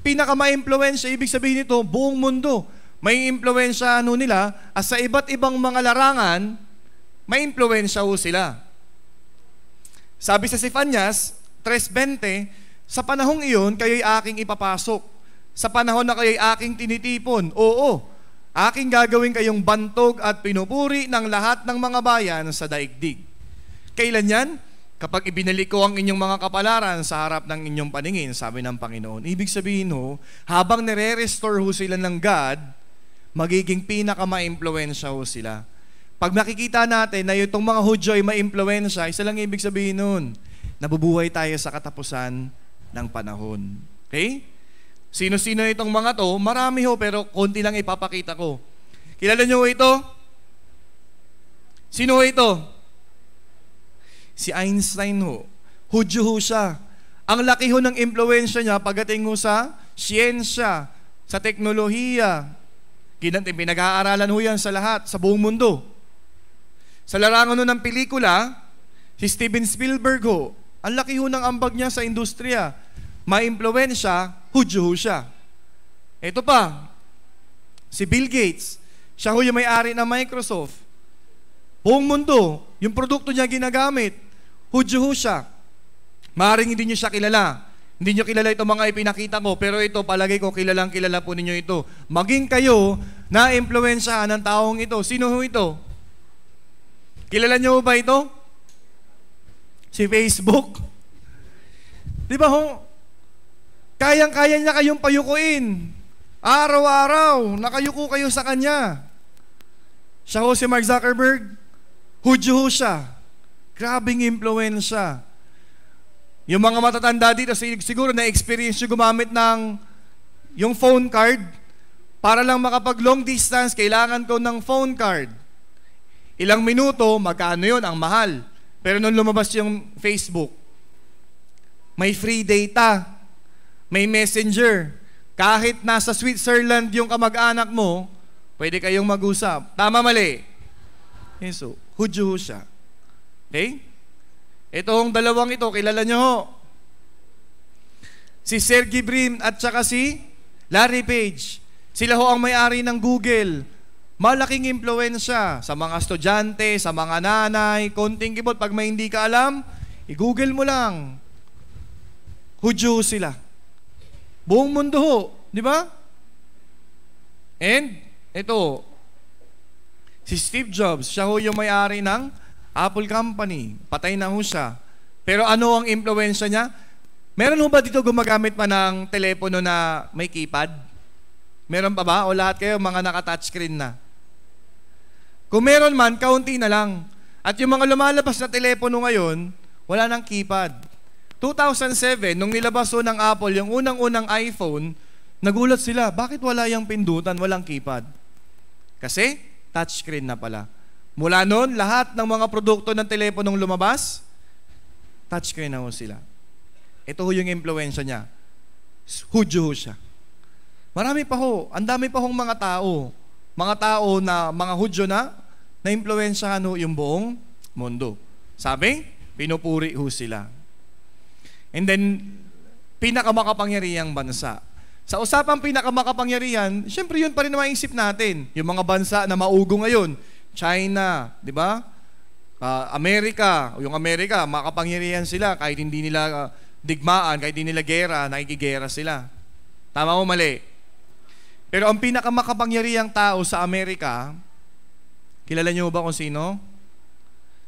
pinaka-ma-impluwensya, ibig sabihin nito, buong mundo. May impluwensya nila, at sa iba't ibang mga larangan, may impluwensya sila. Sabi sa Sifanyas 3:20, sa panahong iyon, kayo'y aking ipapasok. Sa panahon na kayo'y aking tinitipon, aking gagawin kayong bantog at pinupuri ng lahat ng mga bayan sa daigdig. Kailan yan? Kapag ibinalik ko ang inyong mga kapalaran sa harap ng inyong paningin, sabi ng Panginoon. Ibig sabihin habang nire-restore sila ng God, magiging pinaka-ma-impluwensya sila. Pag nakikita natin na itong mga Hudyo ay ma-impluwensya, isa lang ibig sabihin nun, nabubuhay tayo sa katapusan ng panahon. Okay? Sino-sino itong mga to? Marami pero konti lang ipapakita ko. Kilala nyo ito? Sino ho ito? Si Einstein ho. Hudyo ho siya. Ang laki ho ng impluwensya niya pagdating ho sa siyensya, sa teknolohiya. Pinag-aaralan ho yan sa lahat, sa buong mundo. Sa larangan ho ng pelikula, si Steven Spielberg ho, ang laki ho ng ambag niya sa industriya. Ma-impluwensya, hudyo ho siya. Ito pa, si Bill Gates, siya ho yung may-ari ng Microsoft. Buong mundo, yung produkto niya ginagamit, hudyo ho siya. Maaaring hindi niyo siya kilala. Hindi niyo kilala itong mga ipinakita ko, pero ito, palagay ko, kilalang kilala po ninyo ito. Maging kayo, na-impluwensyahan ng taong ito. Sino ho ito? Kilala niyo ba ito? Si Facebook? Di ba ho? Kayang-kaya niya kayong payukuin. Araw-araw, nakayuko kayo sa kanya. Siya ho si Mark Zuckerberg, hudyo ho siya. Grabing impluwensya. Yung mga matatanda dito, siguro na-experience nyo gumamit ng yung phone card. Para lang makapag long distance, kailangan ko ng phone card. Ilang minuto, magkano yun? Ang mahal. Pero nung lumabas yung Facebook, may free data, may messenger. Kahit nasa Switzerland yung kamag-anak mo, pwede kayong mag-usap. Tama, mali? So, hudyo siya. Okay? Itong dalawang ito, kilala nyo ho. Si Sergey Brin at saka si Larry Page. Sila ho ang may-ari ng Google. Malaking impluwensya sa mga estudyante, sa mga nanay, konting kibot. Pag may hindi ka alam, i-google mo lang. Hudyo sila. Buong mundo ho. Di ba? And, ito, si Steve Jobs, siya ho yung may-ari ng Apple Company. Patay na ho siya. Pero ano ang impluwensya niya? Meron ho ba dito gumagamit pa ng telepono na may keypad? Meron pa ba? O lahat kayo mga naka-touchscreen na? Kung meron man, kaunti na lang. At yung mga lumalabas na telepono ngayon, wala nang keypad. 2007, nung nilabas ho ng Apple, yung unang-unang iPhone, nagulat sila, bakit wala yung pindutan, walang keypad? Kasi, touchscreen na pala. Mula noon, lahat ng mga produkto ng teleponong lumabas, touchscreen na ho sila. Ito ho yung impluwensya niya. Hudyo ho siya. Marami pa ho. Ang dami pa hong mga tao. Mga tao na mga hudyo na impluwensyahan ho yung buong mundo. Sabi, pinupuri ho sila. And then, pinakamakapangyarihang bansa. Sa usapang pinakamakapangyarihan, syempre yun pa rin na maisip natin. Yung mga bansa na maugo ngayon, China, di ba? Amerika, yung Amerika, makapangyarihan sila kahit hindi nila digmaan, kahit hindi nila gera, nakikigera sila. Tama o mali? Pero ang pinakamakapangyarihang tao sa Amerika, kilala niyo ba kung sino?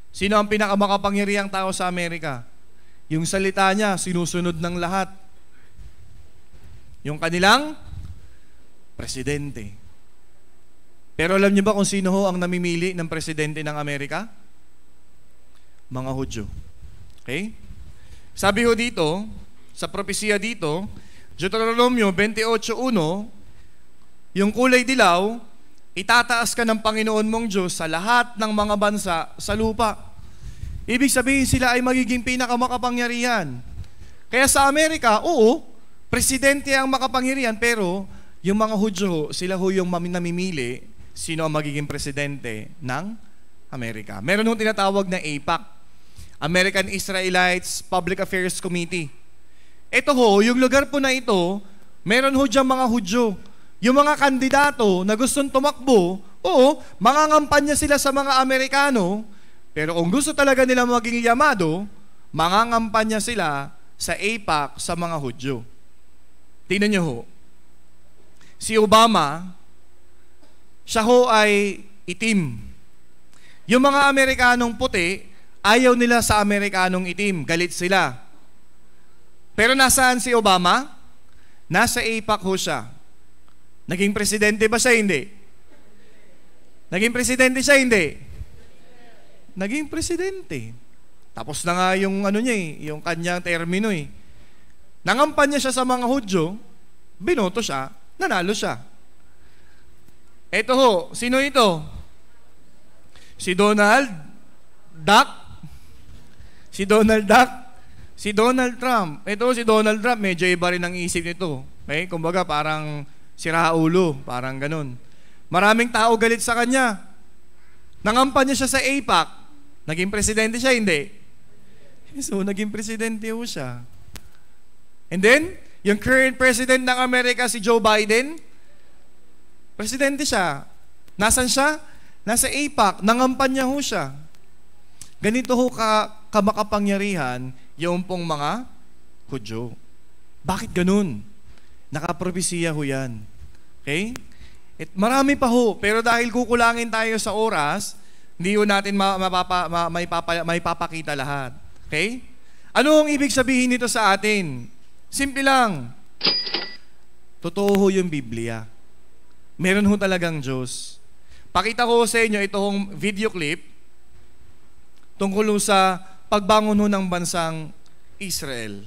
Sino ang pinakamakapangyarihang tao sa Amerika? Yung salita niya, sinusunod ng lahat. Yung kanilang presidente. Pero alam niyo ba kung sino ho ang namimili ng presidente ng Amerika? Mga Hudyo. Okay? Sabi ho dito, sa propesya dito, Deuteronomio 28:1, yung kulay dilaw, itataas ka ng Panginoon mong Diyos sa lahat ng mga bansa sa lupa. Ibig sabihin sila ay magiging pinakamakapangyarihan. Kaya sa Amerika, oo, presidente ang makapangyarihan, pero yung mga Hudyo, sila ho yung namimili sino ang magiging presidente ng Amerika. Meron hong tinatawag na AIPAC, American Israelites Public Affairs Committee. Ito ho, yung lugar po na ito, meron ho dyan mga Hudyo. Yung mga kandidato na gustong tumakbo, oo, mangangampanya sila sa mga Amerikano, pero kung gusto talaga nila maging yamado, mangangampanya sila sa AIPAC sa mga Hudyo. Tingnan nyo ho, si Obama, siya ho ay itim. Yung mga Amerikanong puti, ayaw nila sa Amerikanong itim. Galit sila. Pero nasaan si Obama? Nasa AIPAC ho siya. Naging presidente ba siya? Hindi. Naging presidente siya? Hindi. Naging presidente. Tapos na nga yung ano niya yung kanyang termino Nangampanya siya sa mga Hudyo, binoto siya, nanalo siya. Ito ho, sino ito? Si Donald Duck. Si Donald Duck. Si Donald Trump. Ito si Donald Trump, medyo iba rin ang isip nito. Okay? Kumbaga parang siraulo, parang ganun. Maraming tao galit sa kanya. Nangampanya siya sa AIPAC. Naging presidente siya, hindi. So, naging presidente ho siya. And then, yung current president ng Amerika, si Joe Biden, presidente siya. Nasaan siya? Nasa AIPAC. Nangampanya ho siya. Ganito ho kamakapangyarihan yung pong mga Hudyo. Bakit ganun? Nakapropesiya ho yan. Okay? At marami pa ho, pero dahil kukulangin tayo sa oras, hindi ho natin maipapakita lahat. Okay? Ano ang ibig sabihin nito sa atin? Simple lang. Totoo ho yung Biblia. Meron ho talagang Diyos. Pakita ko sa inyo itong video clip tungkol sa pagbangon ho ng bansang Israel.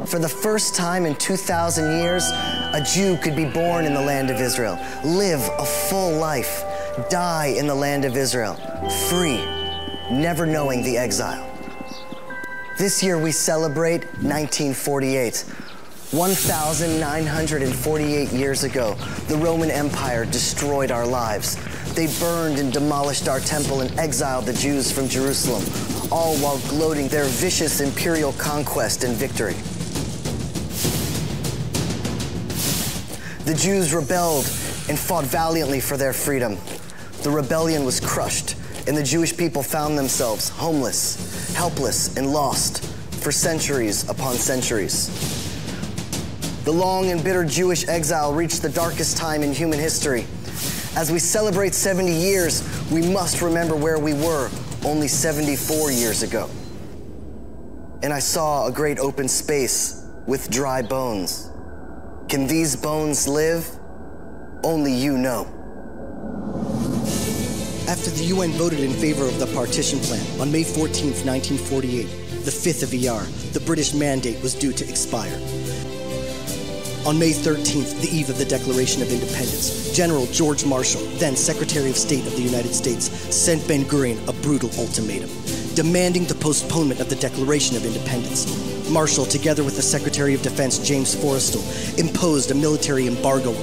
For the first time in 2,000 years, a Jew could be born in the land of Israel, live a full life, die in the land of Israel, free, never knowing the exile. This year we celebrate 1948. 1,948 years ago, the Roman Empire destroyed our lives. They burned and demolished our temple and exiled the Jews from Jerusalem, all while gloating their vicious imperial conquest and victory. The Jews rebelled and fought valiantly for their freedom. The rebellion was crushed, and the Jewish people found themselves homeless, helpless, and lost for centuries upon centuries. The long and bitter Jewish exile reached the darkest time in human history. As we celebrate 70 years, we must remember where we were only 74 years ago. And I saw a great open space with dry bones. Can these bones live? Only you know. After the UN voted in favor of the partition plan on May 14, 1948, the 5th of Iyar, the British mandate was due to expire. On May 13th, the eve of the Declaration of Independence, General George Marshall, then Secretary of State of the United States, sent Ben-Gurion a brutal ultimatum, demanding the postponement of the Declaration of Independence. Marshall, together with the Secretary of Defense, James Forrestal, imposed a military embargo.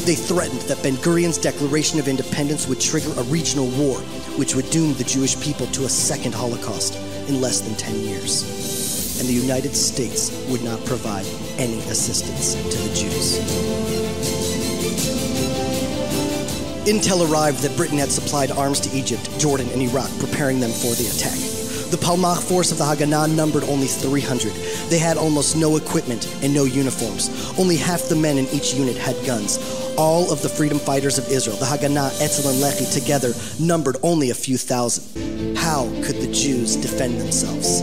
They threatened that Ben-Gurion's Declaration of Independence would trigger a regional war, which would doom the Jewish people to a second Holocaust in less than 10 years. And the United States would not provide any assistance to the Jews. Intel arrived that Britain had supplied arms to Egypt, Jordan, and Iraq, preparing them for the attack. The Palmach force of the Haganah numbered only 300. They had almost no equipment and no uniforms. Only half the men in each unit had guns. All of the freedom fighters of Israel, the Haganah, Etzel, and Lehi, together numbered only a few thousand. How could the Jews defend themselves?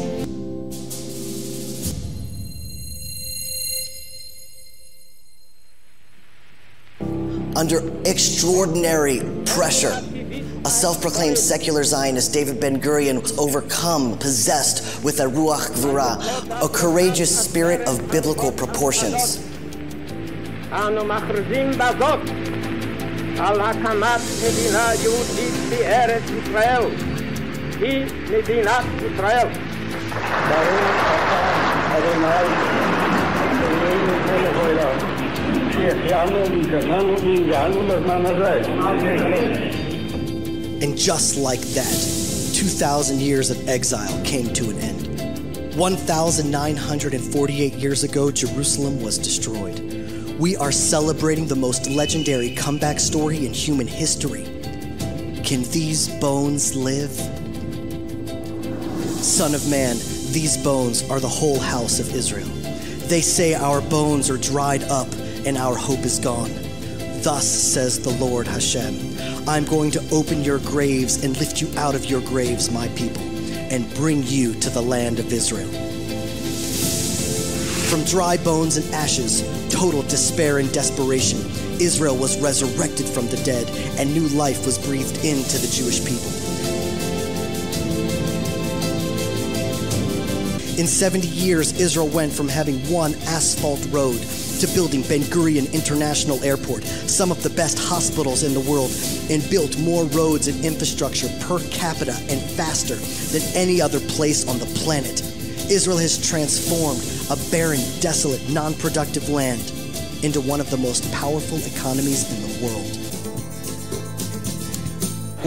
Under extraordinary pressure, a self-proclaimed secular Zionist, David Ben-Gurion, was overcome, possessed with a Ruach Gvura, a courageous spirit of biblical proportions. אנו מכריזים בזאת על הקמת מדינה יהודית בארץ ישראל. היא מדינת ישראל. ברוך אתה אדוני אלוהינו מלך העולם שהחיינו והתגדלנו והגענו לזמן הזה. And just like that, 2,000 years of exile came to an end. 1,948 years ago, Jerusalem was destroyed. We are celebrating the most legendary comeback story in human history. Can these bones live? Son of man, these bones are the whole house of Israel. They say our bones are dried up and our hope is gone. Thus says the Lord Hashem, I'm going to open your graves and lift you out of your graves, my people, and bring you to the land of Israel. From dry bones and ashes, total despair and desperation, Israel was resurrected from the dead and new life was breathed into the Jewish people. In 70 years, Israel went from having one asphalt road to building Ben Gurion International Airport, some of the best hospitals in the world, and built more roads and infrastructure per capita and faster than any other place on the planet. Israel has transformed a barren, desolate, non-productive land into one of the most powerful economies in the world.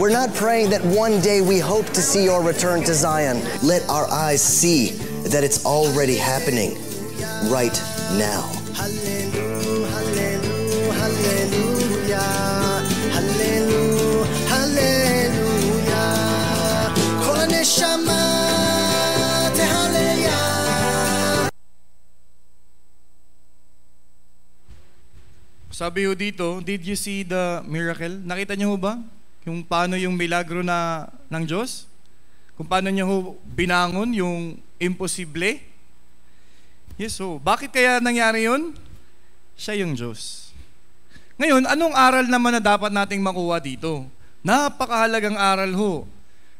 We're not praying that one day we hope to see your return to Zion. Let our eyes see that it's already happening right now. Hallelujah, hallelujah, hallelujah, hallelujah. Kol neshama tehaleya. Sabi ho dito, did you see the miracle? Nakita niyo ho ba? Yung paano yung milagro ng Diyos? Kung paano niya ho binangon yung imposible? Yes, so bakit kaya nangyari yun? Siya yung Diyos. Ngayon, anong aral naman na dapat nating makuha dito? Napakahalagang aral ho.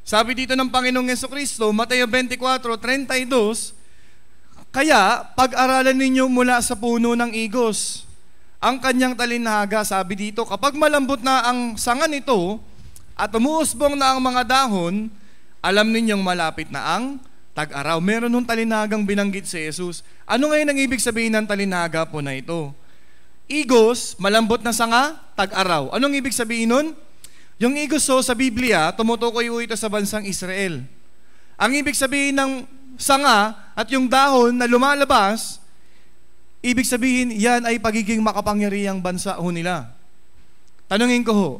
Sabi dito ng Panginoong Jesucristo, Mateo 24:32, kaya pag-aralan ninyo mula sa puno ng igos ang kanyang talinhaga. Sabi dito, kapag malambot na ang sanga nito at umuusbong na ang mga dahon, alam ninyong malapit na ang tag-araw. Meron nung talinhagang binanggit si Jesus. Ano ngayon ang ibig sabihin ng talinhaga po na ito? Igos, malambot na sanga, tag-araw. Anong ibig sabihin nun? Yung igos sa Biblia, tumutukoy ito sa bansang Israel. Ang ibig sabihin ng sanga at yung dahon na lumalabas, ibig sabihin, yan ay pagiging makapangyarihang bansa ho nila. Tanungin ko ho,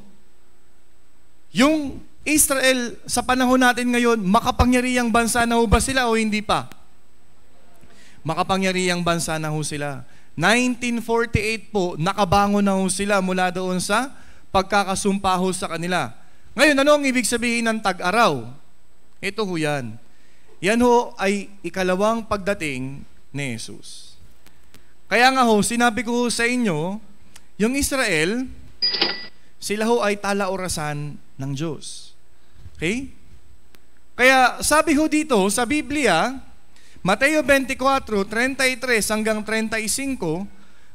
yung Israel sa panahon natin ngayon, makapangyarihang bansa na ho ba sila o hindi pa? Makapangyarihang bansa na ho sila. 1948 po, nakabangon na ho sila mula doon sa pagkakasumpa ho sa kanila. Ngayon, ano ang ibig sabihin ng tag-araw? Ito ho yan. Yan ho ay ikalawang pagdating ni Jesus. Kaya nga ho, sinabi ko ho sa inyo, yung Israel, sila ho ay talaorasan ng Diyos. Okay? Kaya sabi ho dito sa Biblia, Mateo 24:33 hanggang 35,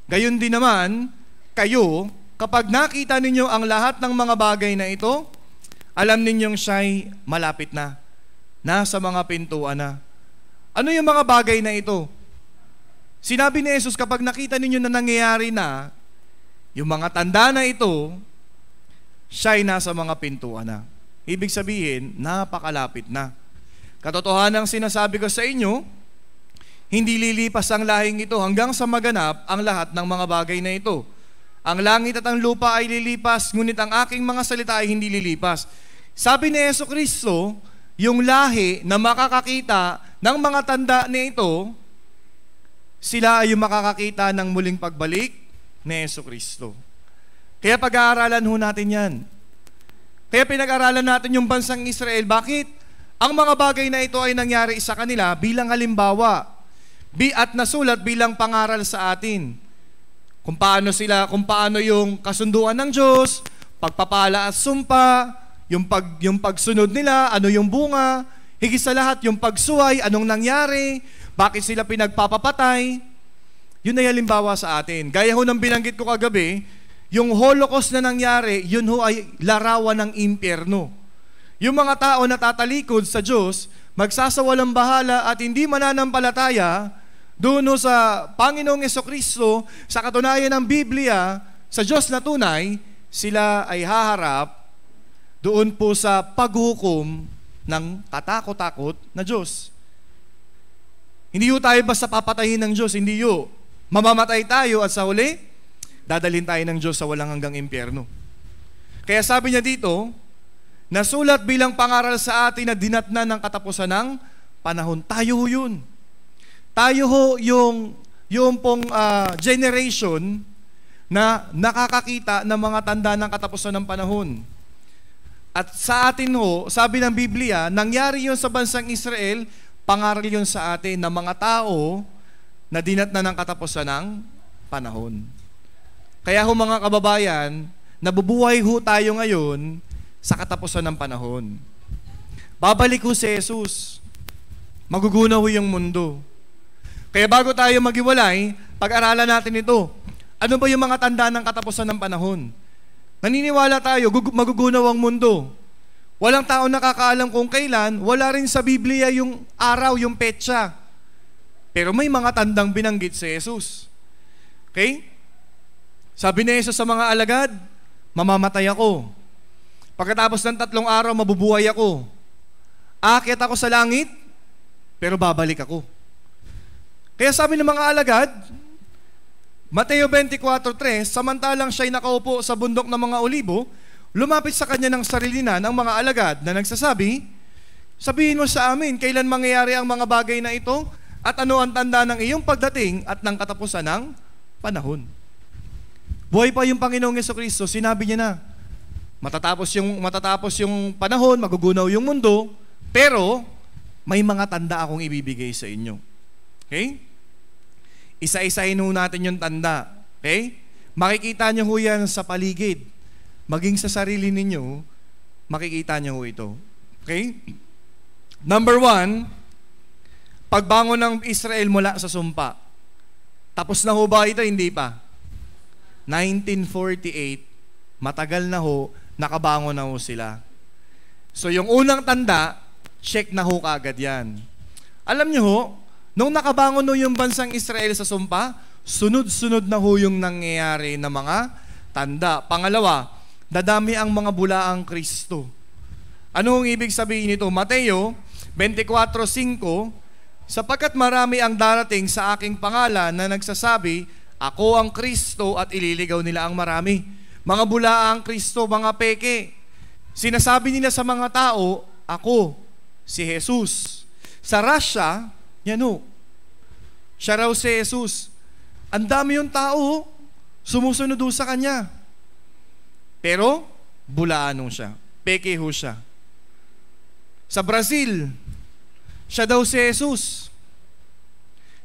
gayon din naman, kayo, kapag nakita ninyo ang lahat ng mga bagay na ito, alam ninyong siya'y malapit na, nasa mga pintuan na. Ano yung mga bagay na ito? Sinabi ni Jesus, kapag nakita ninyo na nangyayari na, yung mga tanda na ito, siya'y nasa mga pintuan na. Ibig sabihin, napakalapit na. Katotohanan ang sinasabi ko sa inyo, hindi lilipas ang lahing ito hanggang sa maganap ang lahat ng mga bagay na ito. Ang langit at ang lupa ay lilipas, ngunit ang aking mga salita ay hindi lilipas. Sabi ni Jesucristo, yung lahi na makakakita ng mga tanda na ito, sila ay yung makakakita ng muling pagbalik ni Jesucristo. Kaya pag-aaralan ho natin yan. Kaya pinag-aaralan natin yung bansang Israel. Bakit? Ang mga bagay na ito ay nangyari sa kanila bilang halimbawa at nasulat bilang pangaral sa atin. Kung paano yung kasunduan ng Diyos, pagpapala at sumpa, yung pagsunod nila, ano yung bunga, higit sa lahat yung pagsuway, anong nangyari, bakit sila pinagpapapatay. Yun ay halimbawa sa atin. Gaya ho ng binanggit ko kagabi, yung Holocaust na nangyari, yun ho ay larawan ng impyerno. Yung mga tao na tatalikod sa Diyos, magsasawalang bahala at hindi mananampalataya doon ho sa Panginoong Jesucristo, sa katunayan ng Biblia, sa Diyos na tunay, sila ay haharap doon po sa paghukom ng katakot-takot na Diyos. Hindi ho tayo basta papatayin ng Diyos, hindi ho. Mamamatay tayo at sa huli, dadalhin tayo ng Diyos sa walang hanggang impyerno. Kaya sabi niya dito, nasulat bilang pangaral sa atin na dinatnan ng katapusan ng panahon. Tayo ho yun. Tayo ho yung pong generation na nakakakita ng mga tanda ng katapusan ng panahon. At sa atin ho, sabi ng Biblia, nangyari yun sa bansang Israel, pangaral yun sa atin ng mga tao na dinatnan ng katapusan ng panahon. Kaya ho mga kababayan, nabubuhay ho tayo ngayon sa katapusan ng panahon. Babalik ho si Jesus. Magugunaw yung mundo. Kaya bago tayo maghiwalay, pag-aralan natin ito. Ano ba yung mga tanda ng katapusan ng panahon? Naniniwala tayo, magugunaw ang mundo. Walang tao nakakaalam kung kailan, wala rin sa Biblia yung araw, yung petsa. Pero may mga tandang binanggit si Jesus. Okay? Sabi ni Jesus sa mga alagad, mamamatay ako. Pagkatapos ng 3 araw, mabubuhay ako. Aakyat ako sa langit, pero babalik ako. Kaya sabi ng mga alagad, Mateo 24:3, samantalang siya'y nakaupo sa bundok ng mga olibo, lumapit sa kanya ng sarili na ng mga alagad na nagsasabi, sabihin mo sa amin, kailan mangyayari ang mga bagay na ito at ano ang tanda ng iyong pagdating at ng katapusan ng panahon. Buhay pa yung Panginoong Jesucristo, sinabi niya na, matatapos yung panahon, magugunaw yung mundo, pero may mga tanda akong ibibigay sa inyo. Okay? Isa-isahin ho natin yung tanda. Okay? Makikita nyo ho yan sa paligid. Maging sa sarili ninyo, makikita nyo ho ito. Okay? Number 1, pagbangon ng Israel mula sa sumpa. Tapos na ho ba ito? Hindi pa. 1948, matagal na ho, nakabangon na ho sila. So yung unang tanda, check na ho kaagad yan. Alam nyo ho, nung nakabangon ho yung bansang Israel sa sumpa, sunod-sunod na ho yung nangyayari na mga tanda. Pangalawa, dadami ang mga bulaang Kristo. Ano ang ibig sabihin nito? Mateo 24:5, sapagkat marami ang darating sa aking pangalan na nagsasabi, ako ang Kristo at ililigaw nila ang marami. Mga bulaang Kristo, mga peke. Sinasabi nila sa mga tao, ako, si Jesus. Sa Russia, yan o. Siya raw si Jesus. Ang dami yung tao, sumusunod sa kanya. Pero, bulaan ho siya. Peke ho siya. Sa Brazil, siya daw si Jesus.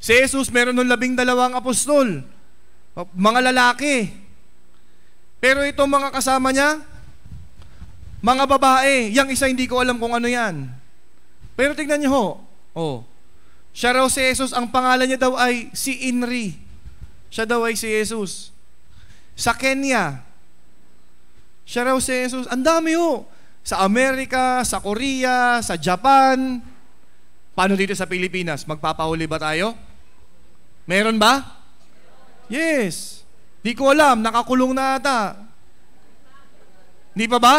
Si Jesus, meron ng 12 apostol. Mga lalaki. Pero itong mga kasama niya, mga babae. Yang isa hindi ko alam kung ano yan. Pero tignan niyo ho. Oh. Siya raw si Jesus, ang pangalan niya daw ay si Inri. Siya daw ay si Jesus. Sa Kenya, siya raw si Jesus. Ang dami ho. Sa Amerika, sa Korea, sa Japan. Paano dito sa Pilipinas? Magpapahuli ba tayo? Meron ba? Yes. Di ko alam, nakakulong na ata. Di pa ba?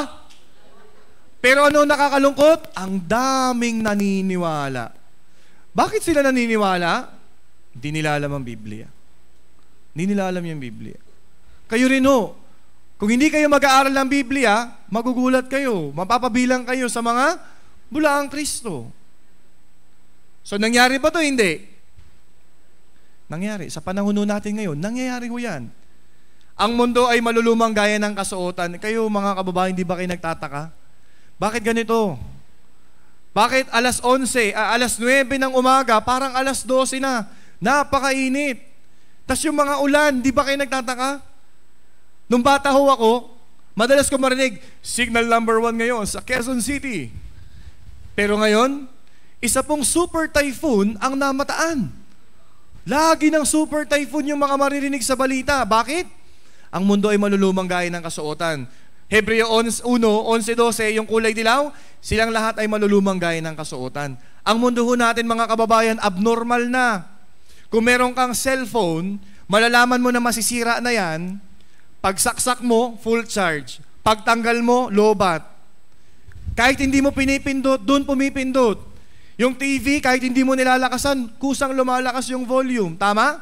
Pero ano nakakalungkot? Ang daming naniniwala. Bakit sila naniniwala? Hindi nila alam ang Biblia. Hindi nila alam yung Biblia. Kayo rin ho. Kung hindi kayo mag-aaral ng Biblia, magugulat kayo. Mapapabilang kayo sa mga bulaang Kristo. So nangyari ba to? Hindi. Nangyari. Sa panahon natin ngayon, nangyayari ho yan. Ang mundo ay malulumang gaya ng kasuotan. Kayo mga kababayan, di ba kayo nagtataka? Bakit ganito? Bakit alas 9 ng umaga, parang alas 12 na? Napakainit. Tas yung mga ulan, di ba kayo nagtataka? Nung bata ho ako, madalas ko marinig, signal number 1 ngayon sa Quezon City. Pero ngayon, isa pong super typhoon ang namataan. Lagi ng super typhoon yung mga maririnig sa balita. Bakit? Ang mundo ay malulumang gaya ng kasuotan. Hebreo 1:11-12, yung kulay dilaw, silang lahat ay malulumang gaya ng kasuotan. Ang mundo ho natin mga kababayan, abnormal na. Kung meron kang cellphone, malalaman mo na masisira na yan. Pagsaksak mo, full charge. Pagtanggal mo, lobat. Kahit hindi mo pinipindot, doon pumipindot. Yung TV, kahit hindi mo nilalakasan, kusang lumalakas yung volume. Tama?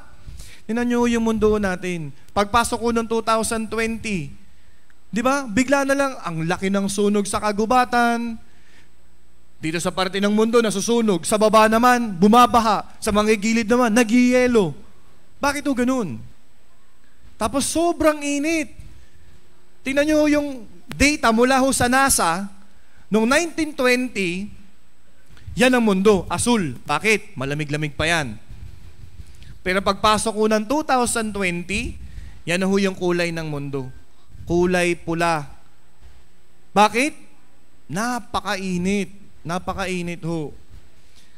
Tingnan nyo yung mundo natin. Pagpasok ko noong 2020, di ba? Bigla na lang, ang laki ng sunog sa kagubatan. Dito sa parte ng mundo, nasusunog. Sa baba naman, bumabaha. Sa mga gilid naman, nagyiyelo. Bakit o ganun? Tapos sobrang init. Tingnan nyo yung data mula ho sa NASA, noong 1920, yan ang mundo, asul. Bakit? Malamig-lamig pa yan. Pero pagpasok ko ng 2020, yan ho yung kulay ng mundo. Kulay pula. Bakit? Napakainit. Napakainit ho.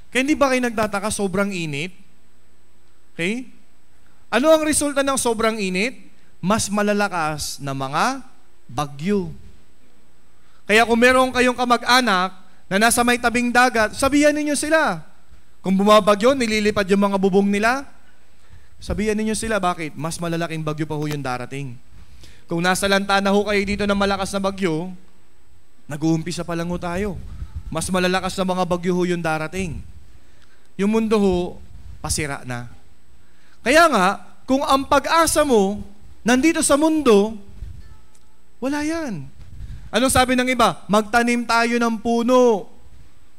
Kaya hindi ba kayo nagtataka sobrang init? Okay? Ano ang resulta ng sobrang init? Mas malalakas na mga bagyo. Kaya kung meron kayong kamag-anak na nasa may tabing dagat, sabihan ninyo sila. Kung bumabagyo, nililipad yung mga bubong nila, sabihan ninyo sila, bakit? Mas malalaking bagyo pa ho yung darating. Kung nasa lantana ho kayo dito ng malakas na bagyo, nag-uumpisa pa lang ho tayo. Mas malalakas na mga bagyo ho yung darating. Yung mundo ho, pasira na. Kaya nga, kung ang pag-asa mo nandito sa mundo, wala yan. Anong sabi ng iba? Magtanim tayo ng puno.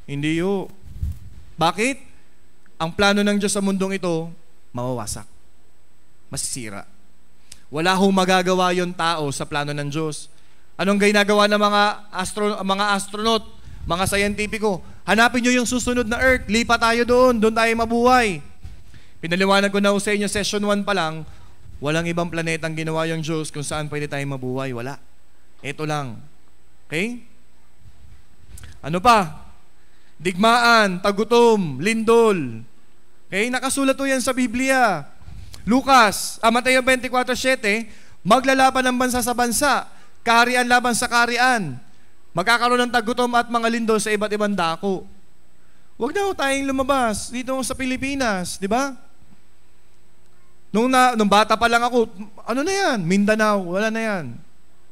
Hindi ho. Bakit? Ang plano ng Diyos sa mundong ito, mawawasak. Masisira. Wala hong magagawa yung tao sa plano ng Diyos. Anong ginagawa ng mga astronaut, mga scientifico? Hanapin nyo yung susunod na Earth, lipat tayo doon tayo mabuhay. Pinaliwanag ko na sa inyo, session 1 pa lang, walang ibang planetang ginawa yung Diyos kung saan pwede tayong mabuhay. Wala. Ito lang. Okay? Ano pa? Digmaan, tagutom, lindol. Okay? Nakasulat to yan sa Biblia. Mateo 24:7, maglalaban ng bansa sa bansa, kaharian laban sa kaharian. Magkakaroon ng tagutom at mga lindol sa iba't ibang dako. Huwag na ho tayong lumabas dito sa Pilipinas, di ba? Nung bata pa lang ako, ano na yan? Mindanao, wala na yan.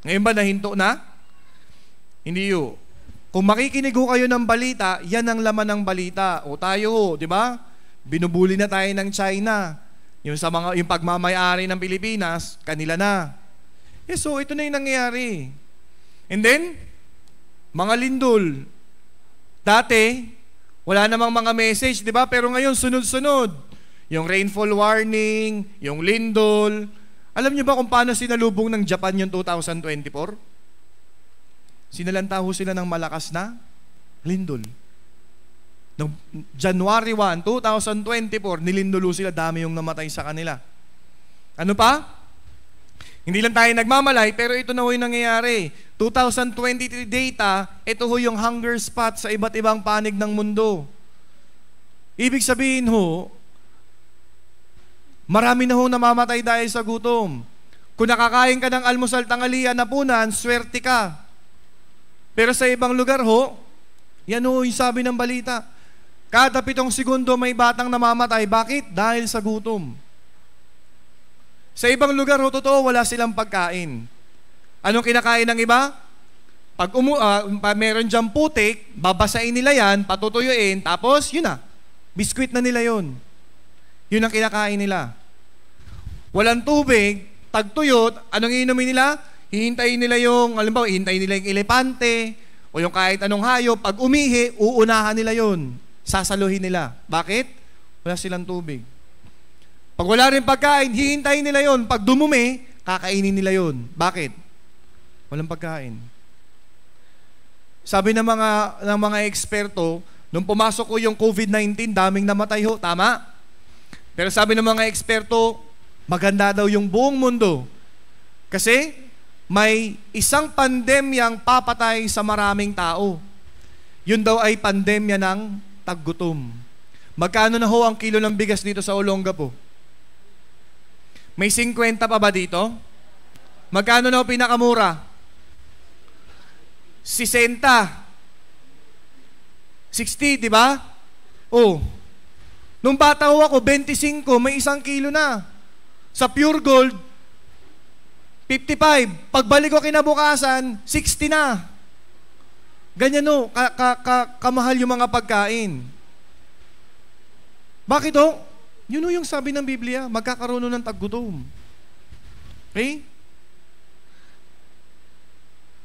Ngayon ba nahinto na? Hindi ho. Kung makikinig ho kayo ng balita, yan ang laman ng balita. O tayo ho, di ba? Binubuli na tayo ng China. Yung pagmamayari ng Pilipinas, kanila na. So ito na yung nangyayari. And then, mga lindol. Dati, wala namang mga message, di ba? Pero ngayon, sunod-sunod. Yung rainfall warning, yung lindol. Alam niyo ba kung paano sinalubong ng Japan yung 2024? Sinalanta ho sila ng malakas na lindol. Noong January 1, 2024, nilindolo sila, dami yung namatay sa kanila. Ano pa? Hindi lang tayo nagmamalay, pero ito na ho yung nangyayari. 2023 data, ito ho yung hunger spot sa iba't ibang panig ng mundo. Ibig sabihin ho, marami na ho namamatay dahil sa gutom. Kung nakakain ka ng almusal, tanghalian, hapunan, swerte ka. Pero sa ibang lugar ho, yan ho yung sabi ng balita. Kada 7 segundo may batang namamatay. Bakit? Dahil sa gutom. Sa ibang lugar ho, totoo, wala silang pagkain. Anong kinakain ng iba? Pag meron dyan putik, babasain nila yan, patutuyuin, tapos yun na. Biskwit na nila yun. Yun ang kinakain nila. Walang tubig, tagtuyot, anong iinumin nila? Hihintayin nila yung, halimbawa, hihintayin nila yung elepante, o yung kahit anong hayop, pag umihi, uunahan nila yun. Sasaluhin nila. Bakit? Wala silang tubig. Pag wala rin pagkain, hihintayin nila yon. Pag dumumi, kakainin nila yon. Bakit? Walang pagkain. Sabi ng mga eksperto, nung pumasok ko yung COVID-19, daming namatay ho. Tama? Pero sabi ng mga eksperto, maganda daw yung buong mundo. Kasi may isang pandemyang papatay sa maraming tao. Yun daw ay pandemya ng taggutom. Magkano na ho ang kilo ng bigas dito sa Olongapo? May 50 pa ba dito? Magkano na ho pinakamura? 60. 60, di ba? Oh. Nung bata ho ako, 25, may 1 kilo na. Sa Pure Gold, 55. Pagbalik ko kinabukasan, 60 na. Ganyan ho, kamahal yung mga pagkain. Bakit ho? Yun ho yung sabi ng Biblia, magkakaroon ng taggutom. Okay?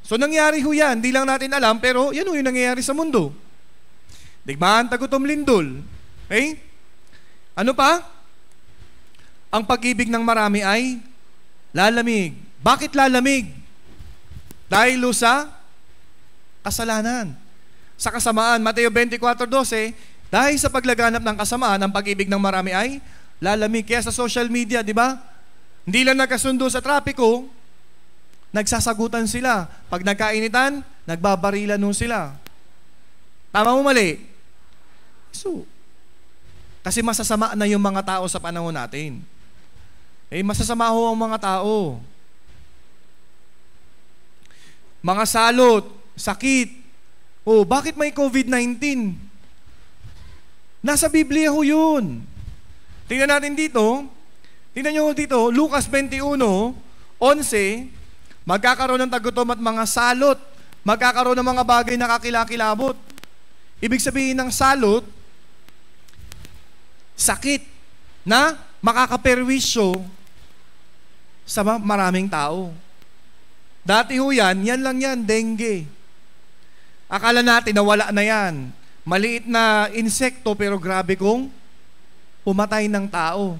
So nangyari ho yan, hindi lang natin alam, pero yan ho yung nangyayari sa mundo. Digmaan, tagutom, lindol. Okay? Ano pa? Ang pag-ibig ng marami ay lalamig. Bakit lalamig? Dahil sa kasalanan. Sa kasamaan, Mateo 24:12, dahil sa paglaganap ng kasamaan, ang pag-ibig ng marami ay lalamig. Kaya sa social media, di ba? Hindi lang nagkasundo sa trapiko, nagsasagutan sila. Pag nagkainitan, nagbabarilan nun sila. Tama mo mali? So, Kasi masasama na yung mga tao sa panahon natin. Masasama ho ang mga tao. Mga salot, sakit. Bakit may COVID-19? Nasa Biblia ho yun. Tingnan natin dito. Tingnan nyo dito, Lucas 21:11, magkakaroon ng tagutom at mga salot. Magkakaroon ng mga bagay na kakilakilabot. Ibig sabihin ng salot, sakit na makakaperwisyo sa maraming tao. Dati ho yan lang yan, dengue. Akala natin na wala na yan. Maliit na insekto pero grabe kong pumatay ng tao.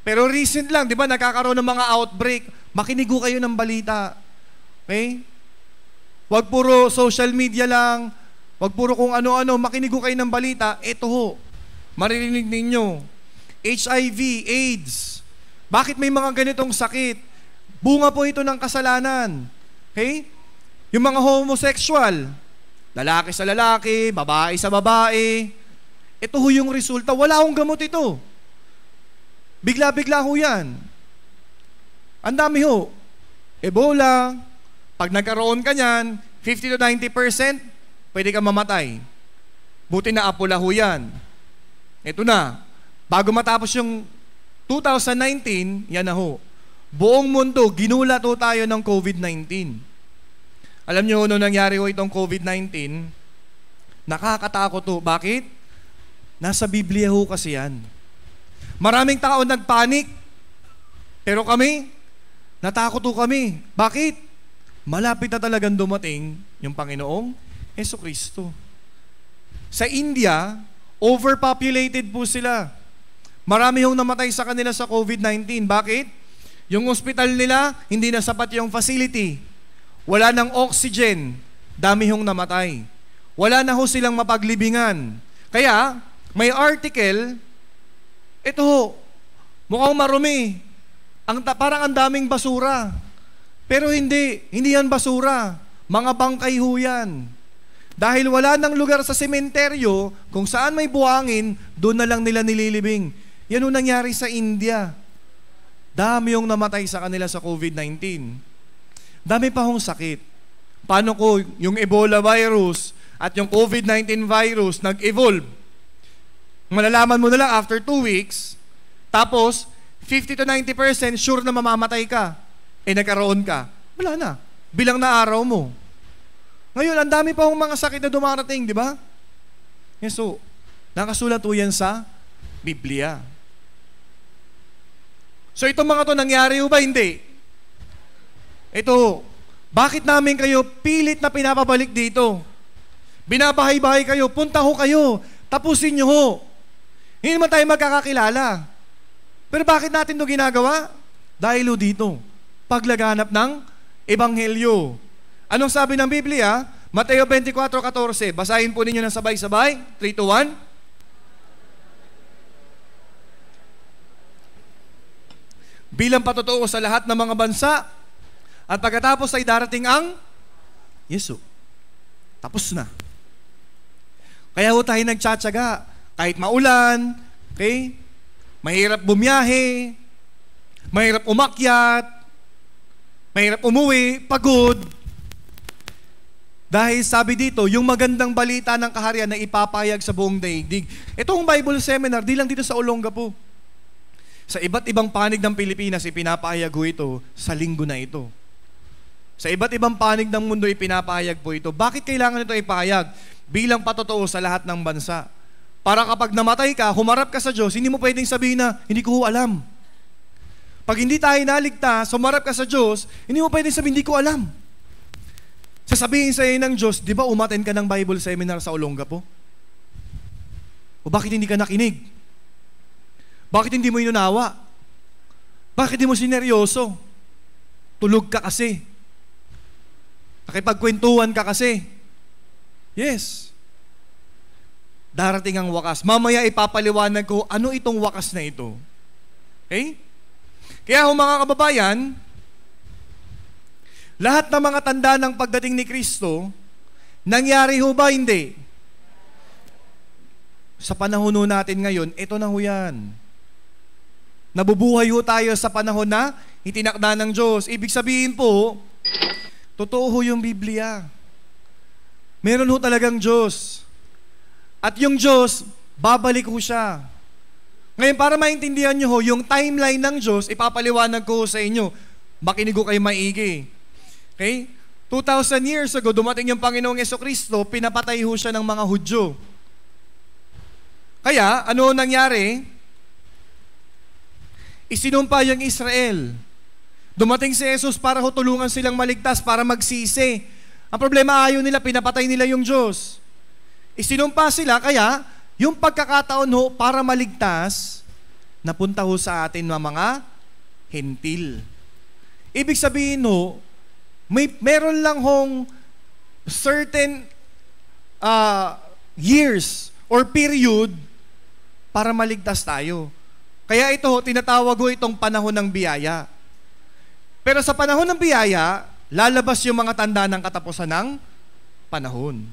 Pero recent lang, di ba, nagkakaroon ng mga outbreak. Makinig ho kayo ng balita. Okay? Huwag puro social media lang, huwag puro kung ano-ano, makinig ho kayo ng balita. Ito ho, maririnig ninyo. HIV, AIDS. Bakit may mga ganitong sakit? Bunga po ito ng kasalanan. Okay? Yung mga homosexual, lalaki sa lalaki, babae sa babae. Ito ho yung resulta. Wala akong gamot ito. Bigla-bigla ho yan. Ang dami ho. Ebola, pag nagkaroon ka niyan, 50 to 90%, pwede ka mamatay. Buti na apula ho yan. Ito na. Bago matapos yung 2019, yan na ho. Buong mundo, ginulat ho tayo ng COVID-19. Alam niyo, nung nangyari ho itong COVID-19, nakakatakot ho. Bakit? Nasa Biblia ho kasi yan. Maraming tao nagpanik. Pero kami, natakot ho kami. Bakit? Malapit na talagang dumating yung Panginoong Jesucristo. Sa India, overpopulated po sila. Marami hong namatay sa kanila sa COVID-19. Bakit? Yung hospital nila, hindi na sapat yung facility. Wala ng oxygen. Dami hong namatay. Wala na ho silang mapaglibingan. Kaya, may article, ito ho, mukhang marumi. Parang ang daming basura. Pero hindi yan basura. Mga bangkay ho yan. Dahil wala nang lugar sa sementeryo, kung saan may buhangin, doon na lang nila nililibing. Yan ho nangyari sa India. Dami yung namatay sa kanila sa COVID-19. Dami pa hong sakit. Paano ko yung Ebola virus at yung COVID-19 virus nag-evolve? Malalaman mo na lang after 2 weeks, tapos 50 to 90% sure na mamamatay ka. Nagkaroon ka. Wala na. Bilang na araw mo. Ngayon, ang dami pa hong mga sakit na dumarating, di ba? So, nakasulat po yan sa Biblia. So, itong mga to nangyari o ba? Hindi. Ito, bakit namin kayo pilit na pinapabalik dito? Binabahay-bahay kayo, punta ho kayo, tapusin nyo ho. Hindi naman tayo magkakakilala. Pero bakit natin ito ginagawa? Dahil ho dito, paglaganap ng Ebanghelyo. Anong sabi ng Biblia? Mateo 24:14. Basahin po ninyo ng sabay-sabay. 3, 2, 1. Bilang patotoo sa lahat ng mga bansa, at pagkatapos ay darating ang Yesu. Tapos na. Kaya ho tayo nagtsatsaga. Kahit maulan, okay? Mahirap bumiyahe, mahirap umakyat, mahirap umuwi, pagod. Dahil sabi dito, yung magandang balita ng kaharian na ipapayag sa buong daigdig. Itong Bible seminar, di lang dito sa Olongapo. Sa iba't ibang panig ng Pilipinas, ipinapahayag ho ito sa linggo na ito. Sa iba't ibang panig ng mundo, ipinapahayag po ito. Bakit kailangan ito ipahayag? Bilang patotoo sa lahat ng bansa. Para kapag namatay ka, humarap ka sa Diyos, hindi mo pwedeng sabihin na, hindi ko alam. Pag hindi tayo naligtas, humarap ka sa Diyos, hindi mo pwedeng sabihin, hindi ko alam. Sasabihin sa iyo ng Diyos, di ba umattend ka ng Bible seminar sa Olongapo? O bakit hindi ka nakinig? Bakit hindi mo inunawa? Bakit hindi mo sineryoso? Tulog ka kasi. Nakipagkwentuhan ka kasi. Yes. Darating ang wakas. Mamaya ipapaliwanag ko ano itong wakas na ito. Okay? Kaya mga kababayan, lahat ng mga tanda ng pagdating ni Kristo, nangyari ho ba? Hindi. sa panahon ho natin ngayon, ito na ho yan. Nabubuhay ho tayo sa panahon na itinakda ng Diyos. Ibig sabihin po, totoo ho yung Biblia. Meron ho talagang Diyos. At yung Diyos, babalik ho siya. Ngayon, para maintindihan nyo ho, yung timeline ng Diyos, ipapaliwanag ko sa inyo. Makinig ho kayo maigi. Okay? 2,000 years ago, dumating yung Panginoong Jesucristo, pinapatay ho siya ng mga Hudyo. Kaya, ano nangyari? Isinumpa yung Israel. Dumating si Jesus para ho tulungan silang maligtas, para magsisi. Ang problema, ayaw nila, pinapatay nila yung Diyos. Isinumpa sila, kaya yung pagkakataon ho para maligtas, napunta ho sa atin ng mga hentil. Ibig sabihin ho, meron lang hong certain years or period para maligtas tayo. Kaya ito ho, tinatawag ho itong panahon ng biyaya. Pero sa panahon ng biyaya, lalabas yung mga tanda ng katapusan ng panahon.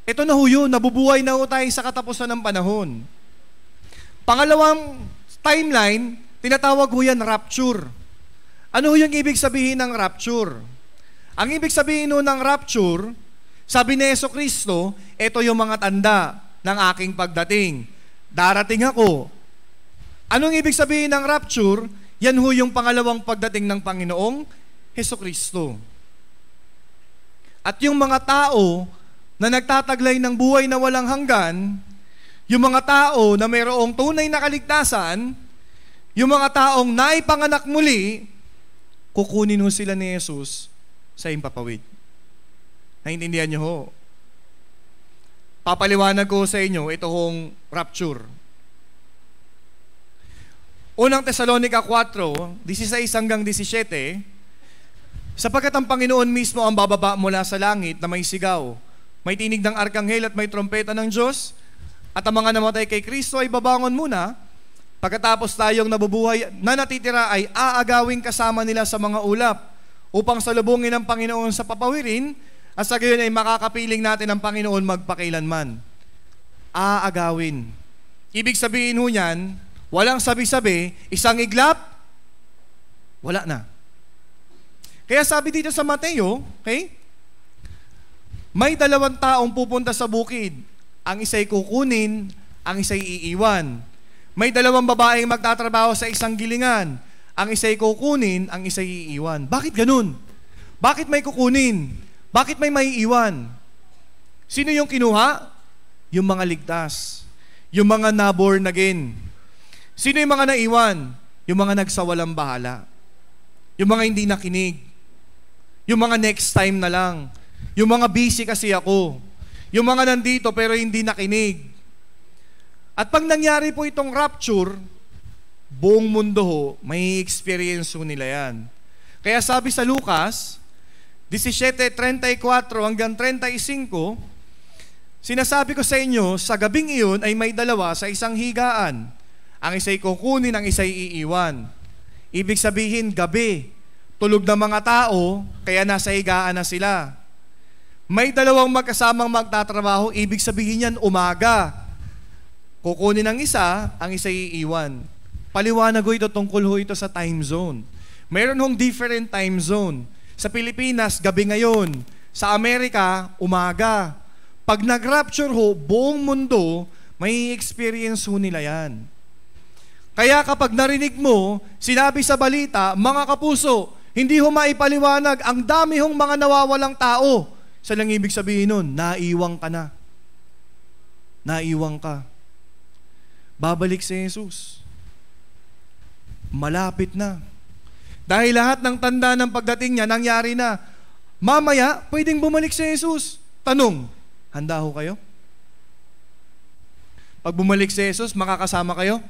Ito na ho yun, nabubuhay na ho tayo sa katapusan ng panahon. Pangalawang timeline, tinatawag ho yan rapture. Ano ho yung ibig sabihin ng rapture? Ang ibig sabihin ho ng rapture, sabi ni Jesucristo, ito yung mga tanda ng aking pagdating. Darating ako. Anong ibig sabihin ng rapture? Yan ho yung pangalawang pagdating ng Panginoong Jesucristo. At yung mga tao na nagtataglay ng buhay na walang hanggan, yung mga tao na mayroong tunay na kaligtasan, yung mga taong naipanganak muli, kukunin ho sila ni Jesus sa impapawid. Naintindihan niyo ho? Papaliwanag ko sa inyo ito hong rapture. Unang Tesalonica 4, 16 hanggang 17, sapagkat ang Panginoon mismo ang bababa mula sa langit na may sigaw, may tinig ng arkanghel at may trompeta ng Diyos, at ang mga namatay kay Kristo ay babangon muna, pagkatapos tayong nabubuhay na natitira ay aagawing kasama nila sa mga ulap, upang salubungin ang Panginoon sa papawirin, at sa gayon ay makakapiling natin ang Panginoon magpakailanman. Aagawin. Ibig sabihin ho niyan, walang sabi-sabi, isang iglap, wala na. Kaya sabi dito sa Mateo, okay? May dalawang taong pupunta sa bukid. Ang isa'y kukunin, ang isa'y iiwan. May dalawang babaeng magtatrabaho sa isang gilingan. Ang isa'y kukunin, ang isa'y iiwan. Bakit ganun? Bakit may kukunin? Bakit may maiiwan? Sino yung kinuha? Yung mga ligtas. Yung mga na-born again. Sino yung mga naiwan? Yung mga nagsawalang bahala. Yung mga hindi nakinig. Yung mga next time na lang. Yung mga busy kasi ako. Yung mga nandito pero hindi nakinig. At pag nangyari po itong rapture, buong mundo ho, may experience ho nila yan. Kaya sabi sa Lucas 17:34 hanggang 35, sinasabi ko sa inyo, sa gabing iyon ay may dalawa sa isang higaan. Ang isa'y kukunin, ang isa'y iiwan. Ibig sabihin, gabi. Tulog na mga tao, kaya nasa higaan na sila. May dalawang magkasamang magtatrabaho, ibig sabihin yan, umaga. Kukunin ang isa, ang isa'y iiwan. Paliwanag ho ito, tungkol ho ito sa time zone. Mayroon hong different time zone. Sa Pilipinas, gabi ngayon. Sa Amerika, umaga. Pag nag-rapture ho, buong mundo, may experience ho nila yan. Kaya kapag narinig mo, sinabi sa balita, mga kapuso, hindi ho maipaliwanag, ang dami hong mga nawawalang tao. Sa lang ibig sabihin nun, naiwang ka na. Naiwang ka. Babalik si Jesus. Malapit na. Dahil lahat ng tanda ng pagdating niya, nangyari na. Mamaya, pwedeng bumalik si Jesus. Tanong, handa ho kayo? Pag bumalik si Jesus, makakasama kayo?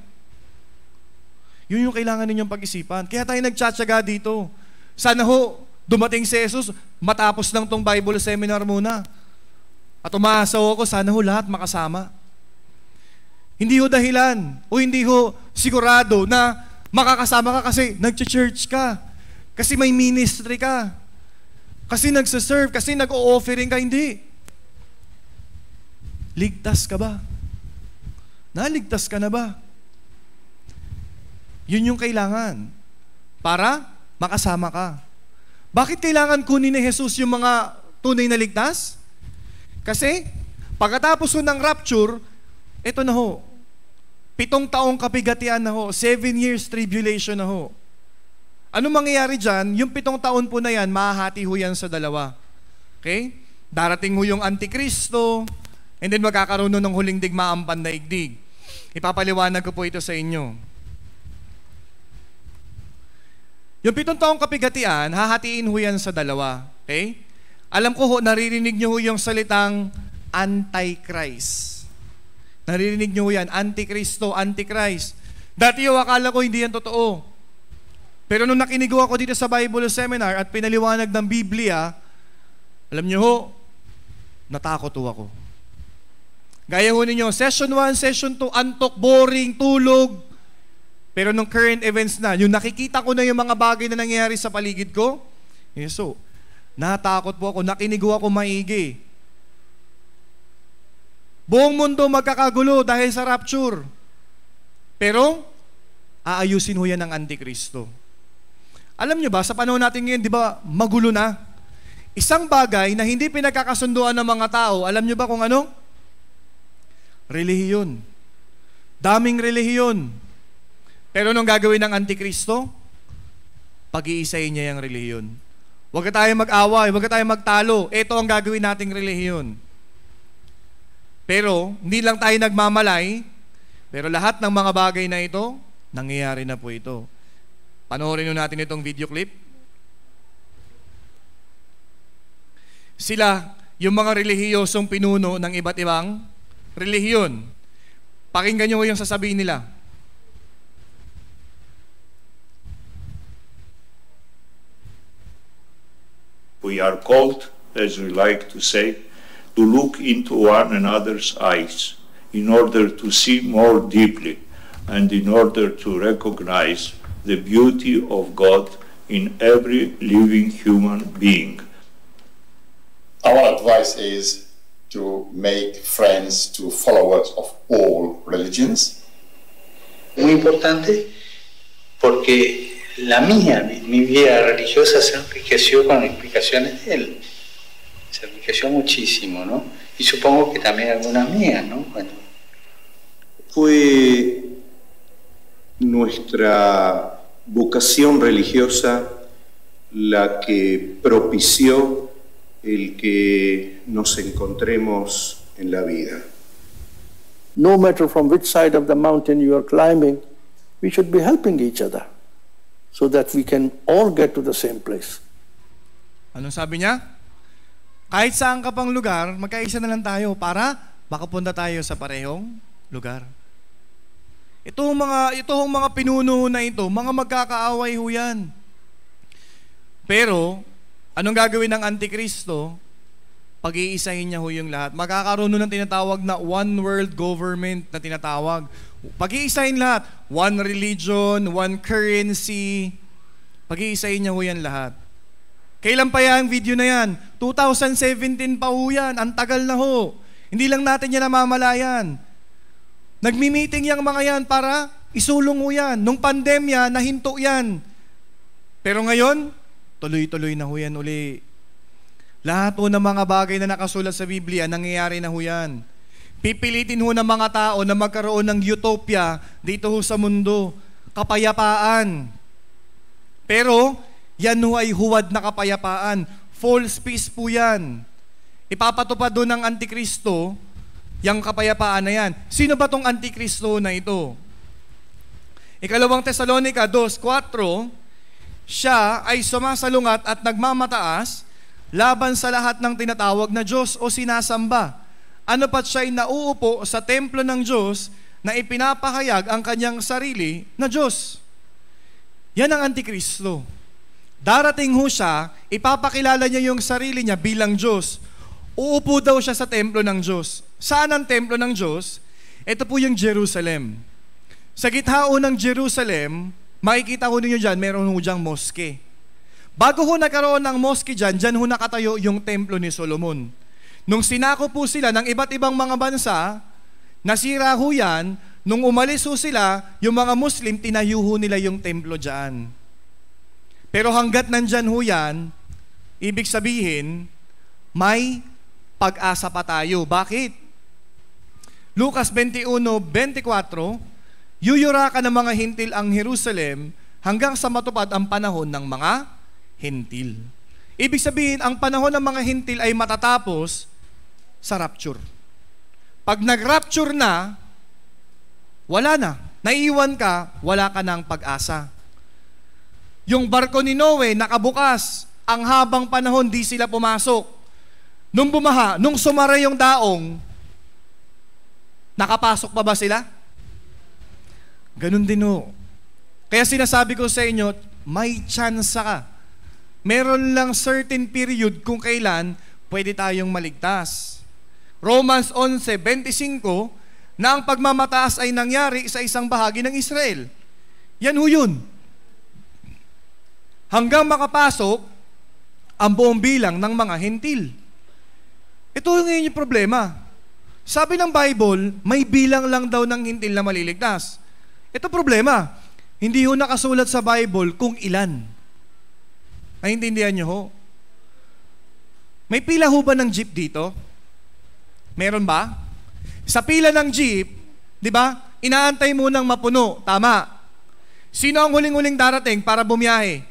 Yun yung kailangan ninyong pag-isipan. Kaya tayo nagtsatsaga dito. Sana ho, dumating si Jesus, matapos lang tong Bible seminar muna. At umaasa ako, sana ho lahat makasama. Hindi ho dahilan, o hindi ho sigurado na makakasama ka kasi nag-church ka, kasi may ministry ka, kasi nagsaserve, kasi nag-o-offering ka. Hindi. Ligtas ka ba? Naligtas ka na ba? Yun yung kailangan para makasama ka. Bakit kailangan kunin ni Jesus yung mga tunay na ligtas? Kasi pagkatapos ng rapture, ito na ho, 7 taong kapigatian na ho, 7 years tribulation na ho. Ano mangyayari dyan? Yung 7 taon po na yan, mahahati ho yan sa dalawa. Okay? Darating ho yung Antikristo, and then magkakaroon ng huling digmaang pandaigdig. Ipapaliwanag ko po ito sa inyo. Yung 7 taong kapigatian, hahatiin ho yan sa dalawa. Okay? Alam ko ho, naririnig nyo ho yung salitang Antichrist. Naririnig nyo ho yan, Antikristo, Antichrist. Dati ho, akala ko hindi yan totoo. Pero nung nakinig ako dito sa Bible Seminar at pinaliwanag ng Biblia, alam nyo ho, natakot ho ako. Gaya ho ninyo, session 1, session 2, antok, boring, tulog. Pero nung current events na, yung nakikita ko na yung mga bagay na nangyayari sa paligid ko, so, natakot po ako, nakinig ako maigi. Buong mundo magkakagulo dahil sa rapture. Pero, aayusin ho yan ng Antikristo. Alam nyo ba, sa panahon natin ngayon, di ba, magulo na? Isang bagay na hindi pinagkakasunduan ng mga tao, alam nyo ba kung ano? Relihiyon. Daming relihiyon. Pero nung gagawin ng Antikristo, pag-iisayin niya yung relihiyon. Huwag ka tayo mag-away, huwag ka tayo magtalo. Ito ang gagawin nating relihiyon. Pero, hindi lang tayo nagmamalay, pero lahat ng mga bagay na ito, nangyayari na po ito. Panoorin natin itong video clip. Sila, yung mga relihiyosong pinuno ng iba't ibang relihiyon. Pakinggan nyo yung sasabihin nila. We are called, as we like to say, to look into one another's eyes in order to see more deeply and in order to recognize the beauty of God in every living human being. Our advice is to make friends to followers of all religions. Muy importante porque mi vida religiosa se enriqueció con explicaciones de él. Se enriqueció muchísimo, ¿no? Y supongo que también algunas mías, ¿no? Bueno. Fue nuestra vocación religiosa la que propició el que nos encontremos en la vida. No matter from which side of the mountain you are climbing, we should be helping each other so that we can all get to the same place. Anong sabi niya? Kahit saan ka pang lugar, magkaisa na lang tayo para makapunta tayo sa parehong lugar. Itong mga pinuno na ito, mga magkakaaway ho yan. Pero, anong gagawin ng Antikristo? Pag-iisahin niya ho yung lahat. Magkakaroon ng tinatawag na one world government na tinatawag. Pag-iisahin lahat. One religion, one currency. Pag-iisahin niya ho yan lahat. Kailan pa yan video na yan? 2017 pa ho yan. Ang tagal na ho. Hindi lang natin yan namamalayan. Nagmi-meeting yung mga yan para isulong ho yan. Nung pandemya, nahinto yan. Pero ngayon, tuloy-tuloy na ho yan uli. Lahat ho ng mga bagay na nakasulat sa Biblia, nangyayari na ho yan. Pipilitin ho ng mga tao na magkaroon ng utopia dito ho sa mundo. Kapayapaan. Pero, yan ho ay huwad na kapayapaan. False peace po yan. Ipapatupad doon ng Antikristo, yung kapayapaan na yan. Sino ba tong Antikristo na ito? Ikalawang Tesalonica 2:4, siya ay sumasalungat at nagmamataas laban sa lahat ng tinatawag na Diyos o sinasamba. Ano pat siya'y nauupo sa templo ng Diyos na ipinapahayag ang kanyang sarili na Diyos. Yan ang Antikristo. Darating ho siya, ipapakilala niya yung sarili niya bilang Diyos. Uupo daw siya sa templo ng Diyos. Saan ang templo ng Diyos? Ito po yung Jerusalem. Sa gitna ho ng Jerusalem, makikita ho ninyo dyan, meron ho dyang moske. Bago ho nagkaroon ng moske dyan, dyan ho nakatayo yung templo ni Solomon. Nung sinako po sila ng iba't ibang mga bansa, Nasira ho yan, nung umalis ho sila, yung mga Muslim, tinayo ho nila yung templo dyan. Pero hanggat nandyan ho yan, ibig sabihin, may pag-asa pa tayo. Bakit? Lucas 21:24, yuyura ka ng mga hintil ang Jerusalem hanggang sa matupad ang panahon ng mga hintil. Ibig sabihin, ang panahon ng mga hintil ay matatapos sa rapture. Pag nag-rapture na, wala na. Naiiwan ka, wala ka ng pag-asa. Yung barko ni Noe, nakabukas. Ang habang panahon, di sila pumasok. Nung bumaha, nung sumara yung daong, nakapasok pa ba sila? Ganun din ho. Kaya sinasabi ko sa inyo, may chance ka. Meron lang certain period kung kailan pwede tayong maligtas. Romans 11:25, na ang pagmamataas ay nangyari sa isang bahagi ng Israel. Yan ho yun. Hanggang makapasok ang buong bilang ng mga hentil. Ito ngayon yung problema. Sabi ng Bible, may bilang lang daw ng hentil na maliligtas. Ito problema. Hindi ho nakasulat sa Bible kung ilan. Naintindihan nyo ho? May pila ho ba ng jeep dito? Meron ba? Sa pila ng jeep, di ba? Inaantay mo nang mapuno. Tama. Sino ang huling-huling darating para bumiyahe?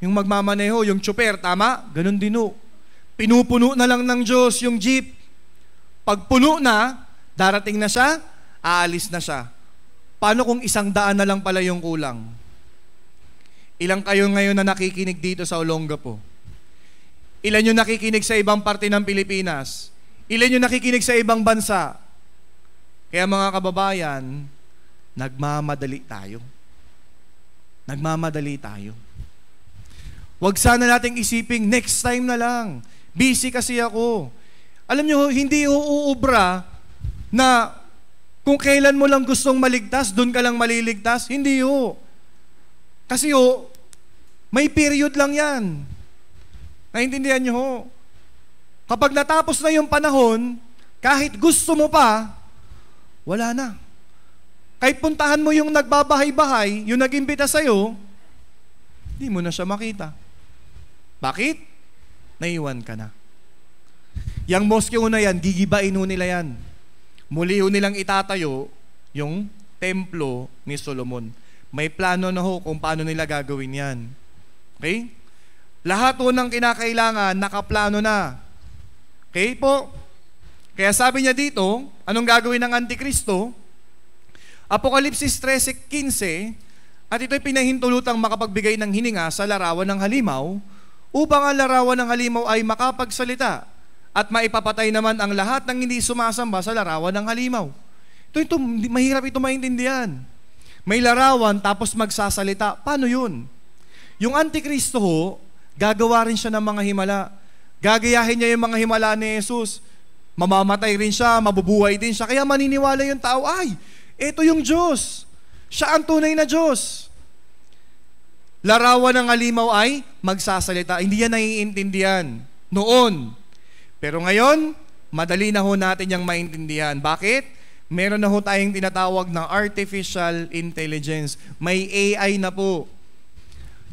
Yung magmamaneho, yung tsuper. Tama? Ganun din ho. Pinupuno na lang ng Diyos yung jeep. Pag puno na, darating na siya, aalis na siya. Paano kung 100 na lang pala yung kulang? Ilang kayo ngayon na nakikinig dito sa Olongapo? Ilan yung nakikinig sa ibang parte ng Pilipinas? Ilan yung nakikinig sa ibang bansa? Kaya mga kababayan, nagmamadali tayo. Nagmamadali tayo. Huwag sana nating isiping, next time na lang. Busy kasi ako. Alam nyo, hindi uubra na kung kailan mo lang gustong maligtas, doon ka lang maliligtas. Hindi ho. Kasi ho, may period lang yan. Naintindihan nyo ho? Kapag natapos na yung panahon, kahit gusto mo pa, wala na. Kahit puntahan mo yung nagbabahay-bahay, yung nag-imbita sa'yo, di mo na siya makita. Bakit? Naiwan ka na. Yang mosque na yan, gigibain ho nila yan. Muli ho nilang itatayo yung templo ni Solomon. May plano na ho kung paano nila gagawin yan. Okay? Lahat ho ng kinakailangan, nakaplano na. Okay po? Kaya sabi niya dito, anong gagawin ng Antikristo? Apokalipsis 13:15, at ito'y pinahintulutang makapagbigay ng hininga sa larawan ng halimaw, upang ang larawan ng halimaw ay makapagsalita, at maipapatay naman ang lahat ng hindi sumasamba sa larawan ng halimaw. Ito, mahirap ito maintindihan. May larawan tapos magsasalita. Paano yun? Yung Antikristo ho, gagawa rin siya ng mga himala. Gagayahin niya yung mga himala ni Jesus. Mamamatay rin siya, mabubuhay din siya. Kaya maniniwala yung tao, ay, ito yung Diyos. Siya ang tunay na Diyos. Larawan ng halimaw ay magsasalita. Hindi yan naiintindihan noon. Pero ngayon, madali na ho natin yung maintindihan. Bakit? Meron na ho tayong tinatawag na artificial intelligence. May AI na po.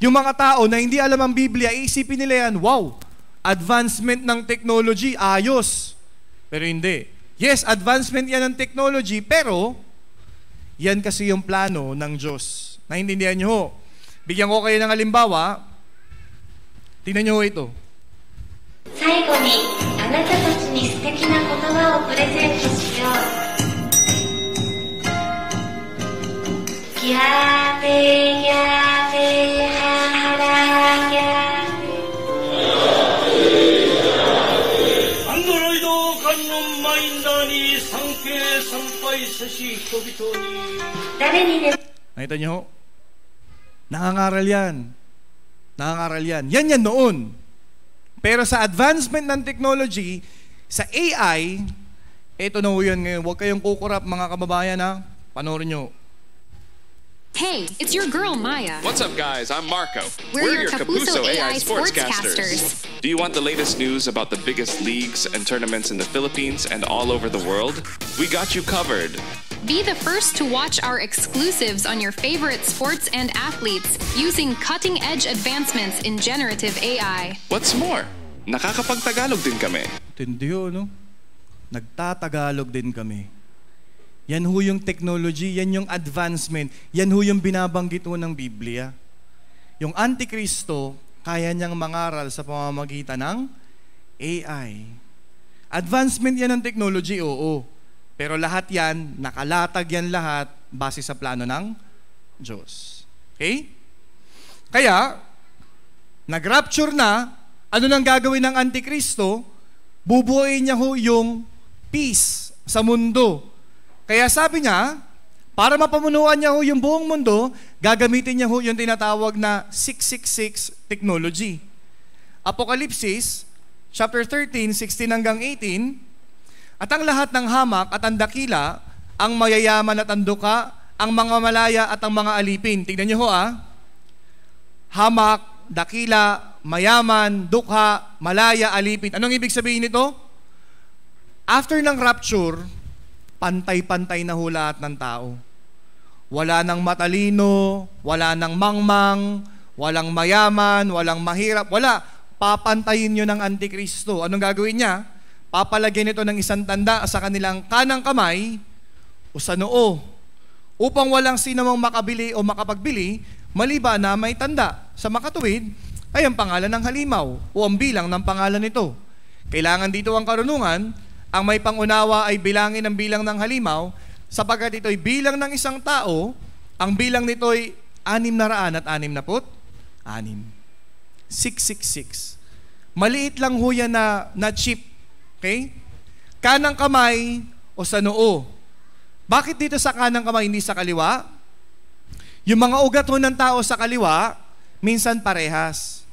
Yung mga tao na hindi alam ang Biblia, iisipin nila yan, wow, advancement ng technology, ayos. Pero hindi. Yes, advancement yan ng technology, pero yan kasi yung plano ng Diyos. Naintindihan nyo ho. Bigyan ko kayo ng halimbawa. Tingnan nyo ho ito. 最後にあなたたちに素敵な言葉をプレゼントしよう。ギャーベギャーベハラギャーベアンドロイド観音マインダーに参詣参拝せし人々に誰にでも Nakita nyo ho? Nangangaral yan. Nangangaral yan. Yan noon. Pero sa advancement ng technology, sa AI, ito na ho yan ngayon. Huwag kayong kukurap mga kababayan ha. Panoorin nyo. Hey, it's your girl, Maya. What's up, guys? I'm Marco. We're your Kapuso AI sportscasters. Do you want the latest news about the biggest leagues and tournaments in the Philippines and all over the world? We got you covered. Be the first to watch our exclusives on your favorite sports and athletes using cutting-edge advancements in generative AI. What's more, nakakapagtagalog din kami. Tindi ho, no? Nagtatagalog din kami. Yan ho yung technology, yan yung advancement, yan ho yung binabanggit ho ng Biblia. Yung Antikristo, kaya niyang mangaral sa pamamagitan ng AI. Advancement yan ng technology, oo. Pero lahat yan, nakalatag yan lahat base sa plano ng Diyos. Okay? Kaya, nag-rapture na, ano nang gagawin ng Antikristo? Bubuuin niya ho yung peace sa mundo. Kaya sabi niya, para mapamunuan niya ho yung buong mundo, gagamitin niya ho yung tinatawag na 666 technology. Apokalipsis, chapter 13, 16 hanggang 18, at ang lahat ng hamak at ang dakila, ang mayayaman at ang duka, ang mga malaya at ang mga alipin. Tignan niyo ho hamak, dakila, mayaman, dukha, malaya, alipin. Anong ibig sabihin nito? After ng rapture, pantay-pantay na ho lahat ng tao. Wala nang matalino, wala nang mangmang, walang mayaman, walang mahirap, wala. Papantayin nyo ng Antikristo. Anong gagawin niya? Papalagyan ito ng isang tanda sa kanilang kanang kamay o sa noo, upang walang sinumang makabili o makapagbili, maliban na may tanda sa makatuwid ay ang pangalan ng halimaw o ang bilang ng pangalan nito. Kailangan dito ang karunungan. Ang may pangunawa ay bilangin ang bilang ng halimaw, sapagkat ito'y bilang ng isang tao, ang bilang nito'y 666. 666. Maliit lang ho yan na chip. Okay? Kanang kamay o sa noo. Bakit dito sa kanang kamay, hindi sa kaliwa? Yung mga ugat ho ng tao sa kaliwa, minsan parehas.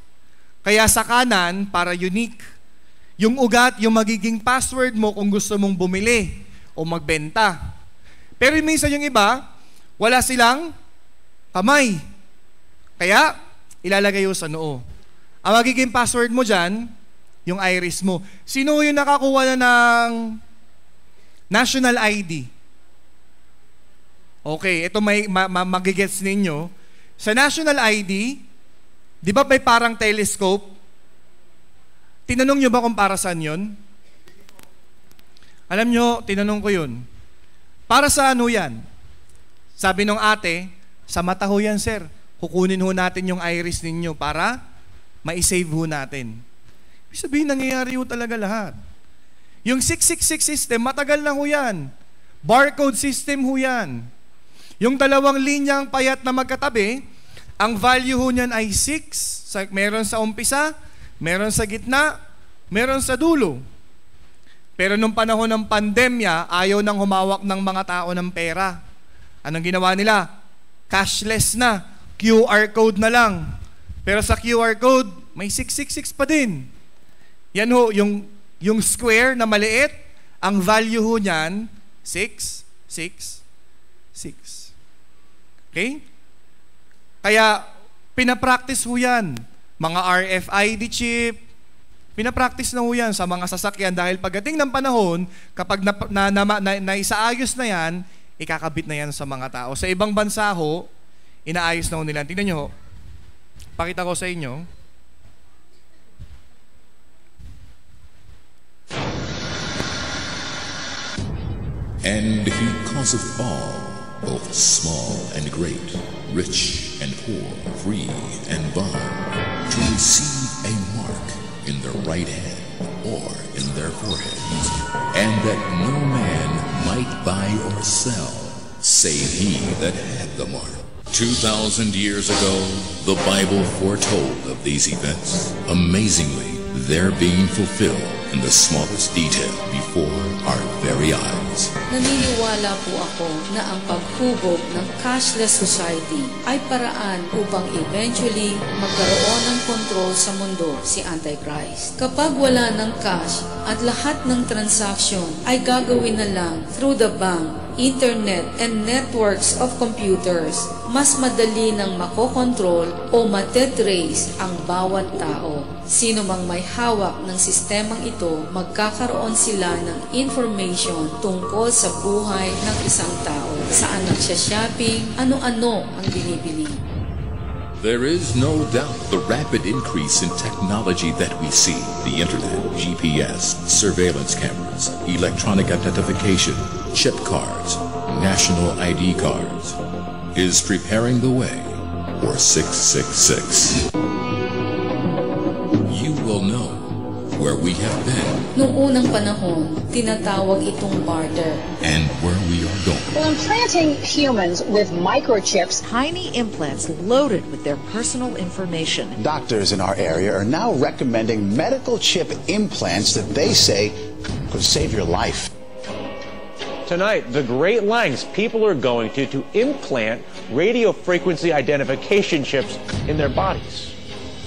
Kaya sa kanan, para unique. Yung ugat, yung magiging password mo kung gusto mong bumili o magbenta. Pero minsan yung iba, wala silang kamay. Kaya, ilalagay mo sa noo. Ang magiging password mo dyan, yung iris mo. Sino yung nakakuha na ng national ID? Okay, ito may magigets ninyo. Sa national ID, di ba may parang telescope? Tinanong nyo ba kung para saan yun? Alam nyo, tinanong ko yun. Para saan ho yan? Sabi nung ate, sa mata ho yan, sir. Kukunin ho natin yung iris ninyo para ma-save ho natin. Ibig sabihin, nangyayari ho talaga lahat. Yung 666 system, matagal na ho yan. Barcode system ho yan. Yung dalawang linyang payat na magkatabi, ang value ho niyan ay 6. Meron sa umpisa, meron sa gitna, meron sa dulo. Pero nung panahon ng pandemya, ayaw nang humawak ng mga tao ng pera. Anong ginawa nila? Cashless na. QR code na lang. Pero sa QR code, may 666 pa din. Yan ho, yung square na maliit, ang value ho niyan, 666. Okay? Kaya, pinapractice ho yan. Mga RFID chip, pinapractice na ho yan sa mga sasakyan dahil pagdating ng panahon, kapag naisaayos na yan, ikakabit na yan sa mga tao. Sa ibang bansa ho, inaayos na ho nila. Tingnan nyo ho, pakita ko sa inyo. And he causeth all, both small and great, rich and poor, free and bond, to receive a mark in their right hand or in their foreheads, and that no man might buy or sell, save he that had the mark. 2,000 years ago, the Bible foretold of these events. Amazingly, they're being fulfilled in the smallest detail before our very eyes. Naniniwala po ako na ang paghubog ng cashless society ay paraan upang eventually magkaroon ng kontrol sa mundo si Antichrist. Kapag wala ng cash at lahat ng transaction ay gagawin na lang through the bank, internet and networks of computers, mas madali nang makokontrol o matetrace ang bawat tao. Sino mang may hawak ng sistemang ito, magkakaroon sila ng information tungkol sa buhay ng isang tao. Saan nagsha-shopping, ano-ano ang binibili. There is no doubt the rapid increase in technology that we see, the internet, GPS, surveillance cameras, electronic identification, chip cards, national ID cards, is preparing the way for 666. You will know where we have been Noong unang panahon, tinatawag itong barter. and where we are going. Well, implanting humans with microchips, Tiny implants loaded with their personal information. Doctors in our area are now recommending medical chip implants that they say could save your life. Tonight, the great lengths people are going to implant radio frequency identification chips in their bodies.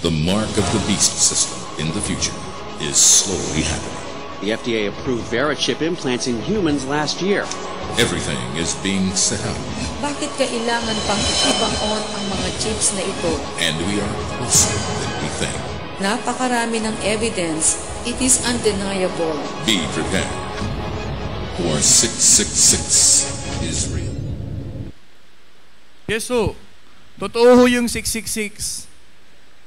The mark of the beast system in the future is slowly happening. The FDA approved Verichip implants in humans last year. Everything is being set up, Bakit kailangan pang ibaon ang mga chips na ito? and we are closer than we think. Napakarami ng evidence. It is undeniable. Be prepared, for 666 is real. Yes ho, totoo ho yung 666.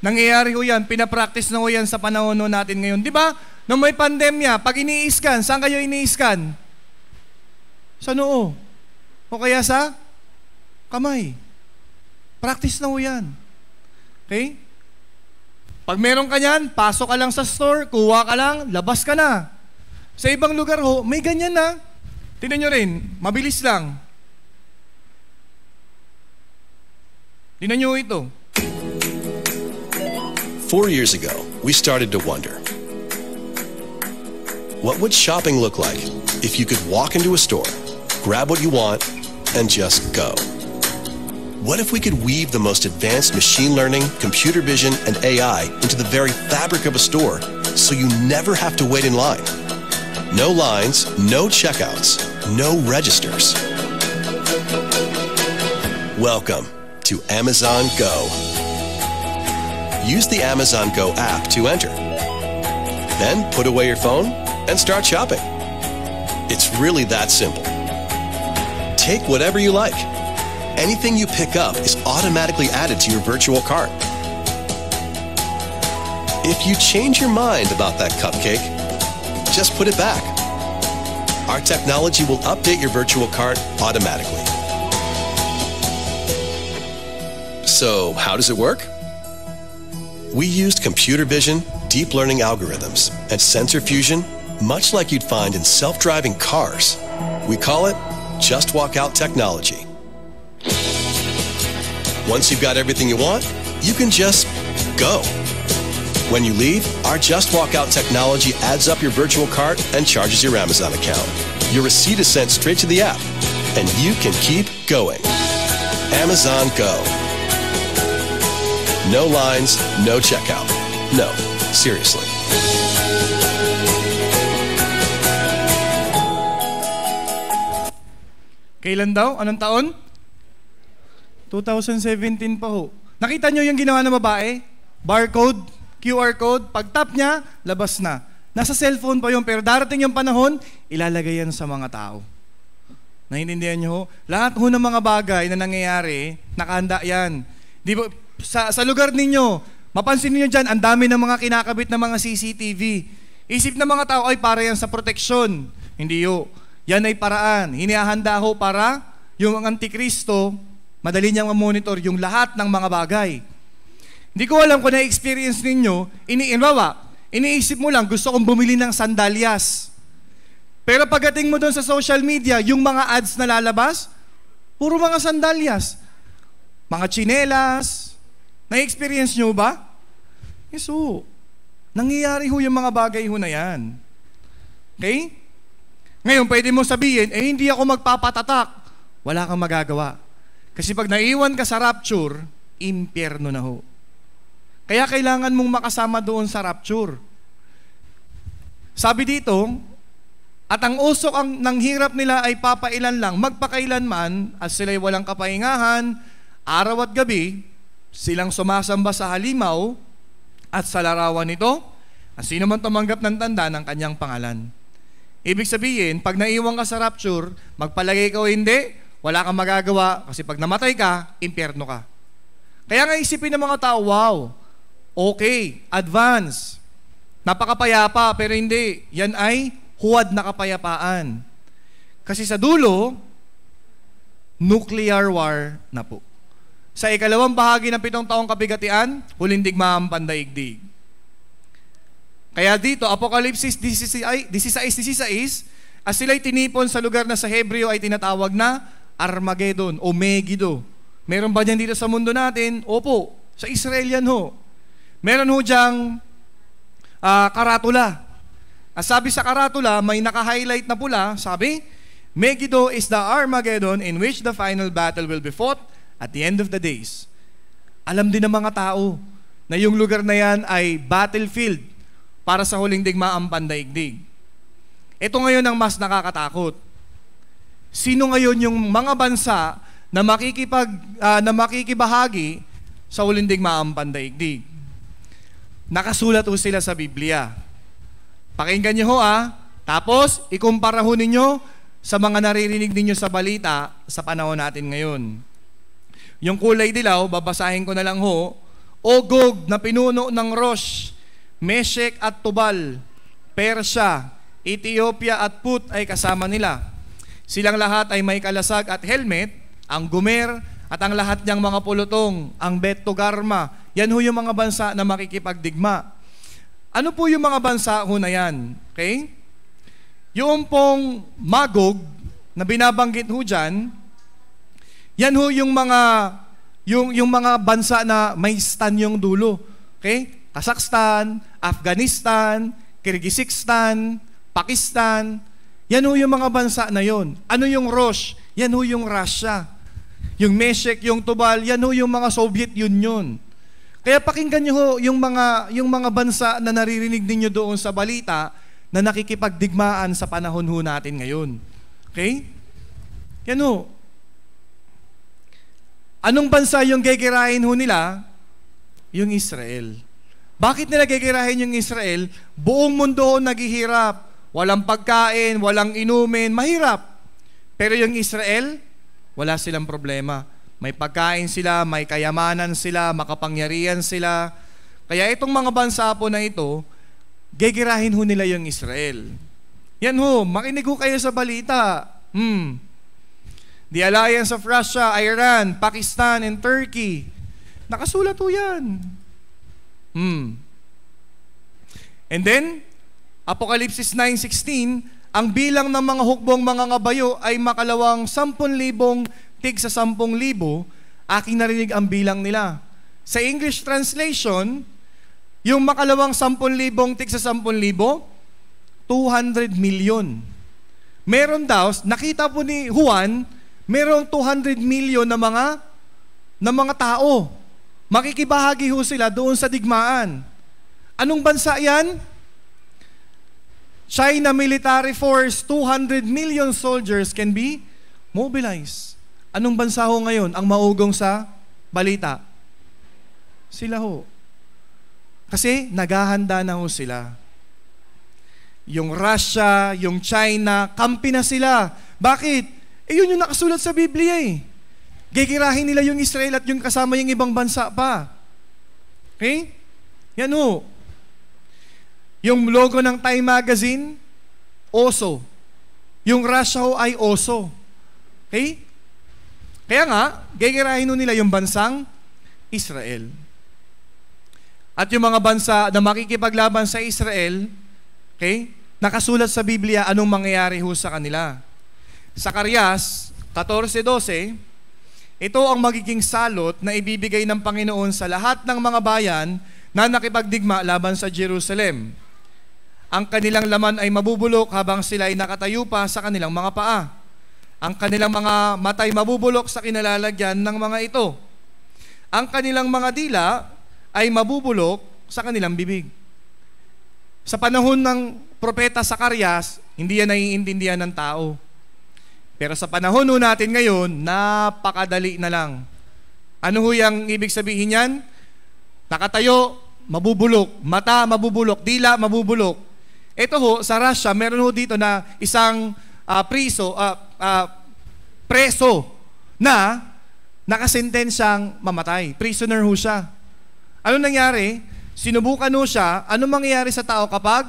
Nangyayari ho yan, pinapractice na ho yan sa panahon ho natin ngayon. Di ba? Nung may pandemya, pag ini-scan, saan kayo ini-scan? Sa noo. O kaya sa kamay. Practice na ho yan. Okay? Pag meron ka yan, pasok ka lang sa store, kuha ka lang, labas ka na. Sa ibang lugar ho, may ganyan na. Tingnan nyo rin, mabilis lang. Tingnan nyo ito. 4 years ago, we started to wonder, what would shopping look like if you could walk into a store, grab what you want, and just go? What if we could weave the most advanced machine learning, computer vision, and AI into the very fabric of a store so you never have to wait in line? No lines, no checkouts, no registers. Welcome to Amazon Go. Use the Amazon Go app to enter. Then put away your phone and start shopping. It's really that simple. Take whatever you like. Anything you pick up is automatically added to your virtual cart. If you change your mind about that cupcake, just put it back. Our technology will update your virtual cart automatically. So, how does it work? We used computer vision, deep learning algorithms, and sensor fusion, much like you'd find in self-driving cars. We call it Just Walk Out technology. Once you've got everything you want, you can just go. When you leave, our Just Walk Out technology adds up your virtual cart and charges your Amazon account. Your receipt is sent straight to the app, and you can keep going. Amazon Go. No lines, no checkout. No, seriously. Kailan daw? Anong taon? 2017 pa ho. Nakita nyo yung ginawa ng babae? Barcode, QR code, pag tap niya, labas na. Nasa cellphone pa yun, pero darating yung panahon, ilalagay yan sa mga tao. Naiintindihan nyo ho? Lahat ho ng mga bagay na nangyayari, nakahanda yan. Di ba, sa lugar ninyo, mapansin niyo dyan, ang dami ng mga kinakabit na mga CCTV. Isip ng mga tao, ay para yan sa proteksyon. Hindi ho. Yan ay paraan. Hinihahanda ho para yung Antikristo, madali niyang ma-monitor yung lahat ng mga bagay. Hindi ko alam kung na-experience ninyo, iniisip mo lang, gusto kong bumili ng sandalyas. Pero pagdating mo doon sa social media, yung mga ads na lalabas, puro mga sandalyas. Mga tsinelas. Na-experience nyo ba? Yes ho. Nangyayari ho yung mga bagay ho na yan. Okay? Ngayon, pwede mo sabihin, hindi ako magpapatatak. Wala kang magagawa. Kasi pag naiwan ka sa rapture, impyerno na ho. Kaya kailangan mong makasama doon sa rapture. Sabi dito, At ang usok ng hirap nila ay papailan lang, magpakailanman, at sila'y walang kapahingahan, araw at gabi, silang sumasamba sa halimaw at sa larawan nito, at sino man tumanggap ng tanda ng kanyang pangalan. Ibig sabihin, pag naiwan ka sa rapture, magpalagay ka o hindi, wala kang magagawa, kasi pag namatay ka, impyerno ka. Kaya nga isipin ng mga tao, wow, okay, advance, napakapayapa, pero hindi, yan ay huwad na kapayapaan. Kasi sa dulo, nuclear war na po. Sa ikalawang bahagi ng 7 taong kabigatian, huling digmaang pandaigdig. Kaya dito, Apokalipsis 16:16, as sila'y tinipon sa lugar na sa Hebreo ay tinatawag na Armageddon o Megiddo. Meron ba dyan dito sa mundo natin? Opo, sa Israel yan ho. Meron ho dyang karatula. Sabi sa karatula, may naka-highlight na pula, sabi, Megiddo is the Armageddon in which the final battle will be fought at the end of the days. Alam din ng mga tao na yung lugar na yan ay battlefield para sa huling digmaang pandaigdig. Ito ngayon ang mas nakakatakot. Sino ngayon yung mga bansa na makikibahagi sa huling digmaang pandaigdig? Nakasulat ho sila sa Biblia. Pakinggan niyo ho tapos ikumpara ho ninyo sa mga naririnig ninyo sa balita sa panahon natin ngayon. Yung kulay dilaw, babasahin ko na lang ho, O Gog na pinuno ng Rosh, Meshek at Tubal, Persya, Ethiopia at Put ay kasama nila. Silang lahat ay may kalasag at helmet, ang Gomer at ang lahat niyang mga pulutong, ang Bet Togarma. Yan ho yung mga bansa na makikipagdigma. Ano po yung mga bansa ho na yan? Okay? Yung pong Magog na binabanggit ho dyan, yan ho yung mga bansa na may stan yung dulo. Okay? Kazakhstan, Afghanistan, Kyrgyzstan, Pakistan, yan ho yung mga bansa na yon. Ano yung Rosh? Yan ho yung Russia. Yung Meshek, yung Tubal, yan ho yung mga Soviet Union. Kaya pakinggan niyo ho yung mga bansa na naririnig ninyo doon sa balita na nakikipagdigmaan sa panahon ho natin ngayon. Okay? Yan ho. Anong bansa yung gegerahin ho nila? Yung Israel. Bakit nila gegerahin yung Israel? Buong mundo ho naghihirap. Walang pagkain, walang inumin, mahirap. Pero yung Israel, wala silang problema. May pagkain sila, may kayamanan sila, makapangyarihan sila. Kaya itong mga bansa po na ito, gegerahin ho nila yung Israel. Yan ho, makinig ho kayo sa balita. The alliance of Russia, Iran, Pakistan, and Turkey. Nakasulat ho yan. And then, Apokalipsis 9:16, ang bilang ng mga hukbong mga ngabayo ay makalawang 10,000 tig sa 10,000, aking narinig ang bilang nila. Sa English translation, yung makalawang 10,000 tig sa 10,000, 200 million. Meron daw, nakita po ni Juan, merong 200 million na mga tao. Makikibahagi ho sila doon sa digmaan. Anong bansa yan? China military force, 200 million soldiers can be mobilized. Anong bansa ho ngayon ang maugong sa balita? Sila ho. Kasi naghahanda na ho sila. Yung Russia, yung China, kampi na sila. Bakit? Yun yung nakasulat sa Biblia eh. Gigirahin nila yung Israel at yung kasama yung ibang bansa pa. Okay? Yan ho. Yung logo ng Time Magazine, oso. Yung Russia ho ay oso. Okay? Kaya nga, gigirahin nila yung bansang Israel. At yung mga bansa na makikipaglaban sa Israel, okay, nakasulat sa Biblia anong mangyayari ho sa kanila. Zacarias 14:12, ito ang magiging salot na ibibigay ng Panginoon sa lahat ng mga bayan na nakipagdigma laban sa Jerusalem. Ang kanilang laman ay mabubulok habang sila ay nakatayo pa sa kanilang mga paa. Ang kanilang mga matay mabubulok sa kinalalagyan ng mga ito. Ang kanilang mga dila ay mabubulok sa kanilang bibig. Sa panahon ng propeta Zacarias, Hindi yan naiintindihan ng tao. Pero sa panahon natin ngayon, napakadali na lang. Ano ho yung ibig sabihin yan? Nakatayo, mabubulok. Mata, mabubulok. Dila, mabubulok. Ito ho, sa Russia, meron ho dito na isang preso na nakasentensyang mamatay. Prisoner ho siya. Ano nangyari? Sinubukan ho siya. Ano mangyayari sa tao kapag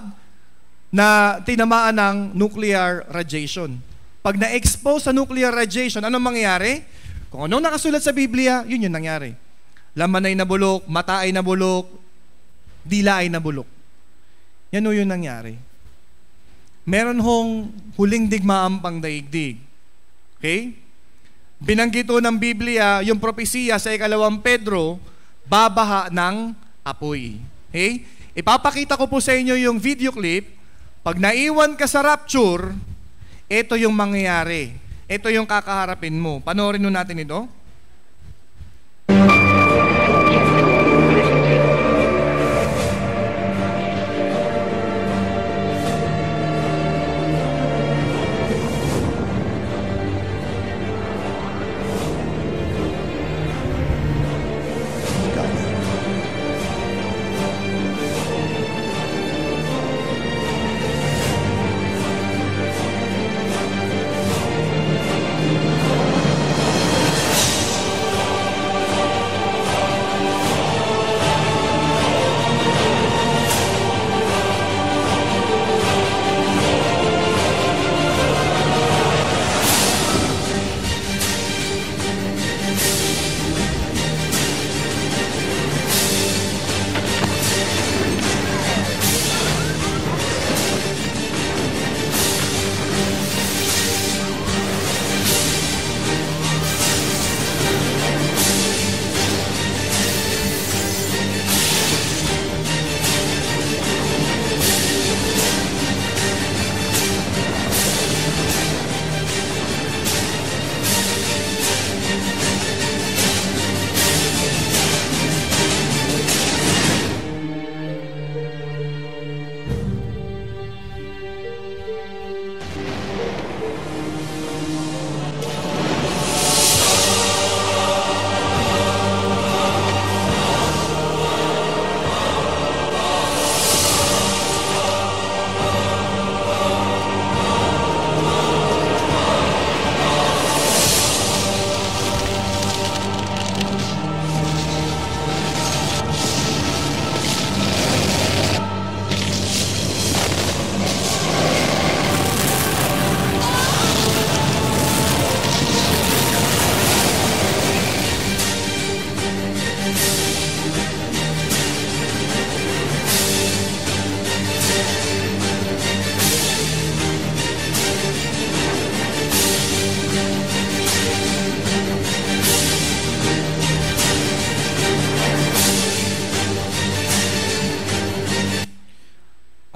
na tinamaan ng nuclear radiation? Pag na-expose sa nuclear radiation, ano mangyayari? Kung anong nakasulat sa Biblia, yun yung nangyari. Laman ay nabulok, mata ay nabulok, dila ay nabulok. Yan ho yung nangyari. Meron hong huling digmaan pang daigdig. Okay? Binanggit ho ng Biblia, yung propesiya sa 2 Pedro, babaha ng apoy. Okay? Ipapakita ko po sa inyo yung video clip. Pag naiwan ka sa rapture, ito yung mangyayari. Ito yung kakaharapin mo. Panoorin nun natin ito.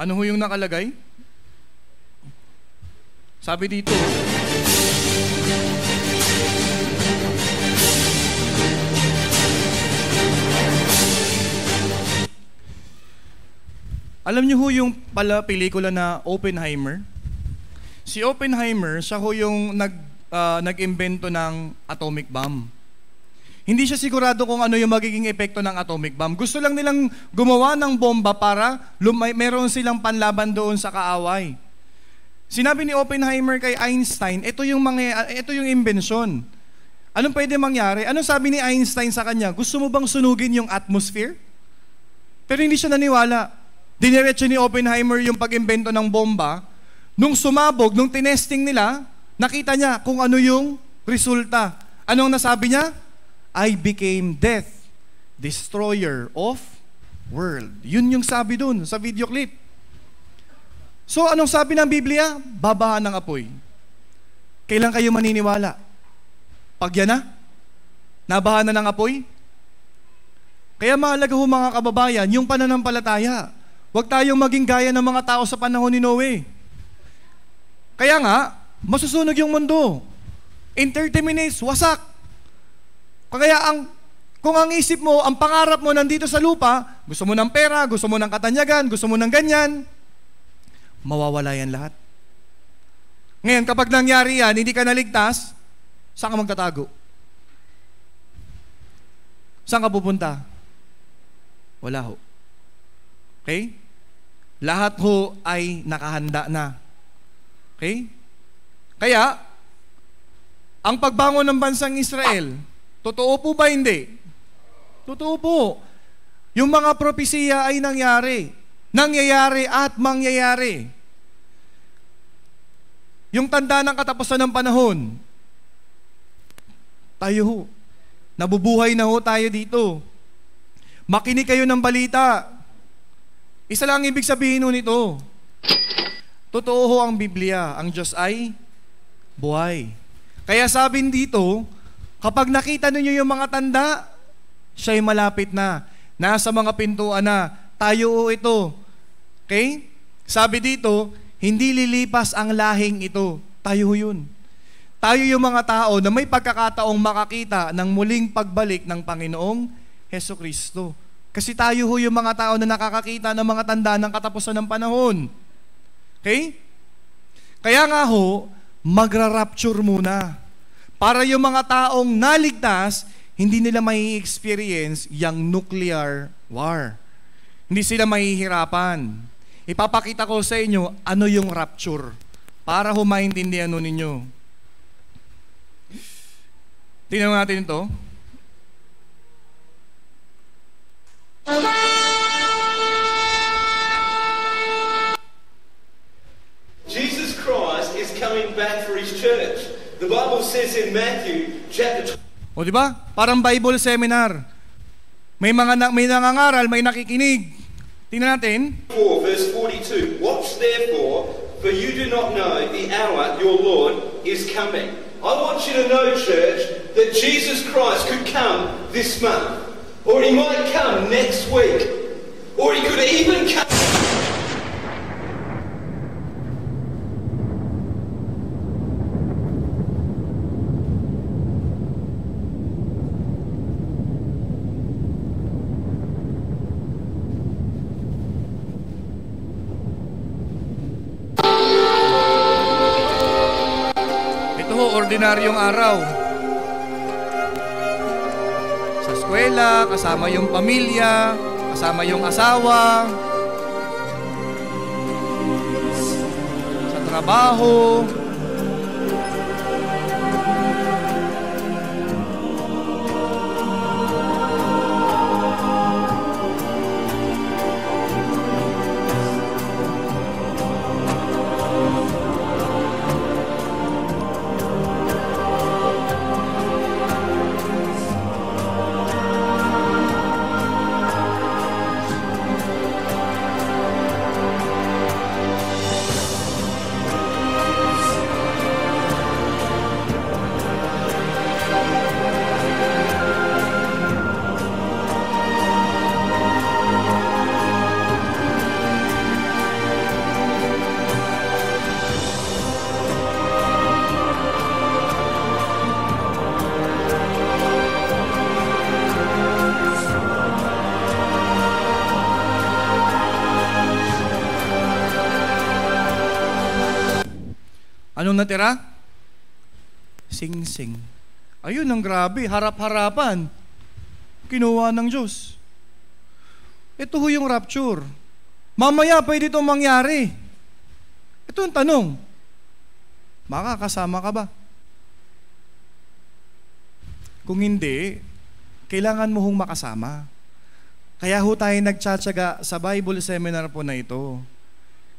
Ano ho yung nakalagay? Sabi dito, alam niyo ho yung pelikula na Oppenheimer? Si Oppenheimer, siya ho yung nag-imbento ng atomic bomb. Hindi siya sigurado kung ano yung magiging epekto ng atomic bomb. Gusto lang nilang gumawa ng bomba para meron silang panlaban doon sa kaaway. Sinabi ni Oppenheimer kay Einstein, ito yung imbensyon. Anong pwede mangyari? Anong sabi ni Einstein sa kanya? Gusto mo bang sunugin yung atmosphere? Pero hindi siya naniwala. Diniretso ni Oppenheimer yung pag-imbento ng bomba. Nung sumabog, nung tinesting nila, nakita niya kung ano yung resulta. Anong nasabi niya? I became death, destroyer of world. Yun yung sabi dun sa video clip. So anong sabi ng Biblia? Babahan ng apoy. Kailan kayo maniniwala? Pag yan na? Nabahan na ng apoy? Kaya mahalaga ho mga kababayan, yung pananampalataya. Huwag tayong maging gaya ng mga tao sa panahon ni Noe. Kaya nga, masusunog yung mundo. In 30 minutes, wasak. Kaya kung ang isip mo, ang pangarap mo nandito sa lupa, gusto mo ng pera, gusto mo ng katanyagan, gusto mo ng ganyan, mawawala yan lahat. Ngayon, kapag nangyari yan, hindi ka naligtas, saan ka magtatago? Saan ka pupunta? Wala ho. Okay? Lahat ho ay nakahanda na. Okay? Kaya, ang pagbangon ng bansang Israel, totoo po ba hindi? Totoo po. Yung mga propesiya ay nangyari. Nangyayari at mangyayari. Yung tanda ng katapusan ng panahon, tayo ho, nabubuhay na ho tayo dito. Makinig kayo ng balita. Isa lang ibig sabihin ho nito. Totoo ho ang Biblia, ang Diyos ay buhay. Kaya sabi dito, kapag nakita ninyo yung mga tanda, siya'y malapit na. Nasa mga pintuan na. Tayo ho ito. Okay? Sabi dito, hindi lilipas ang lahing ito. Tayo ho yun. Tayo yung mga tao na may pagkakataong makakita ng muling pagbalik ng Panginoong Hesukristo. Kasi tayo ho yung mga tao na nakakakita ng mga tanda ng katapusan ng panahon. Okay? Kaya nga ho, magra-rapture muna. Para yung mga taong naligtas, hindi nila may experience yung nuclear war. Hindi sila mahihirapan. Ipapakita ko sa inyo ano yung rapture para ho maintindihan ninyo. Tingnan natin ito. Jesus Christ is coming back for His church. The Bible says in Matthew chapter 20. O di ba? Parang Bible seminar. May nangangaral, may nakikinig. Tingnan natin. 4 verse 42. Watch therefore, for you do not know the hour your Lord is coming. I want you to know, church, that Jesus Christ could come this month. Or He might come next week. Or He could even come... Ordinaryong araw. Sa eskwela, kasama yung pamilya, kasama yung asawa, sa trabaho, anong natira? Sing-sing. Ayun, ang grabe. Harap-harapan. Kinuha ng Diyos. Ito ho yung rapture. Mamaya pwede itong mangyari. Ito yung tanong. Makakasama ka ba? Kung hindi, kailangan mo hong makasama. Kaya ho tayo nagtsatsaga sa Bible seminar po na ito.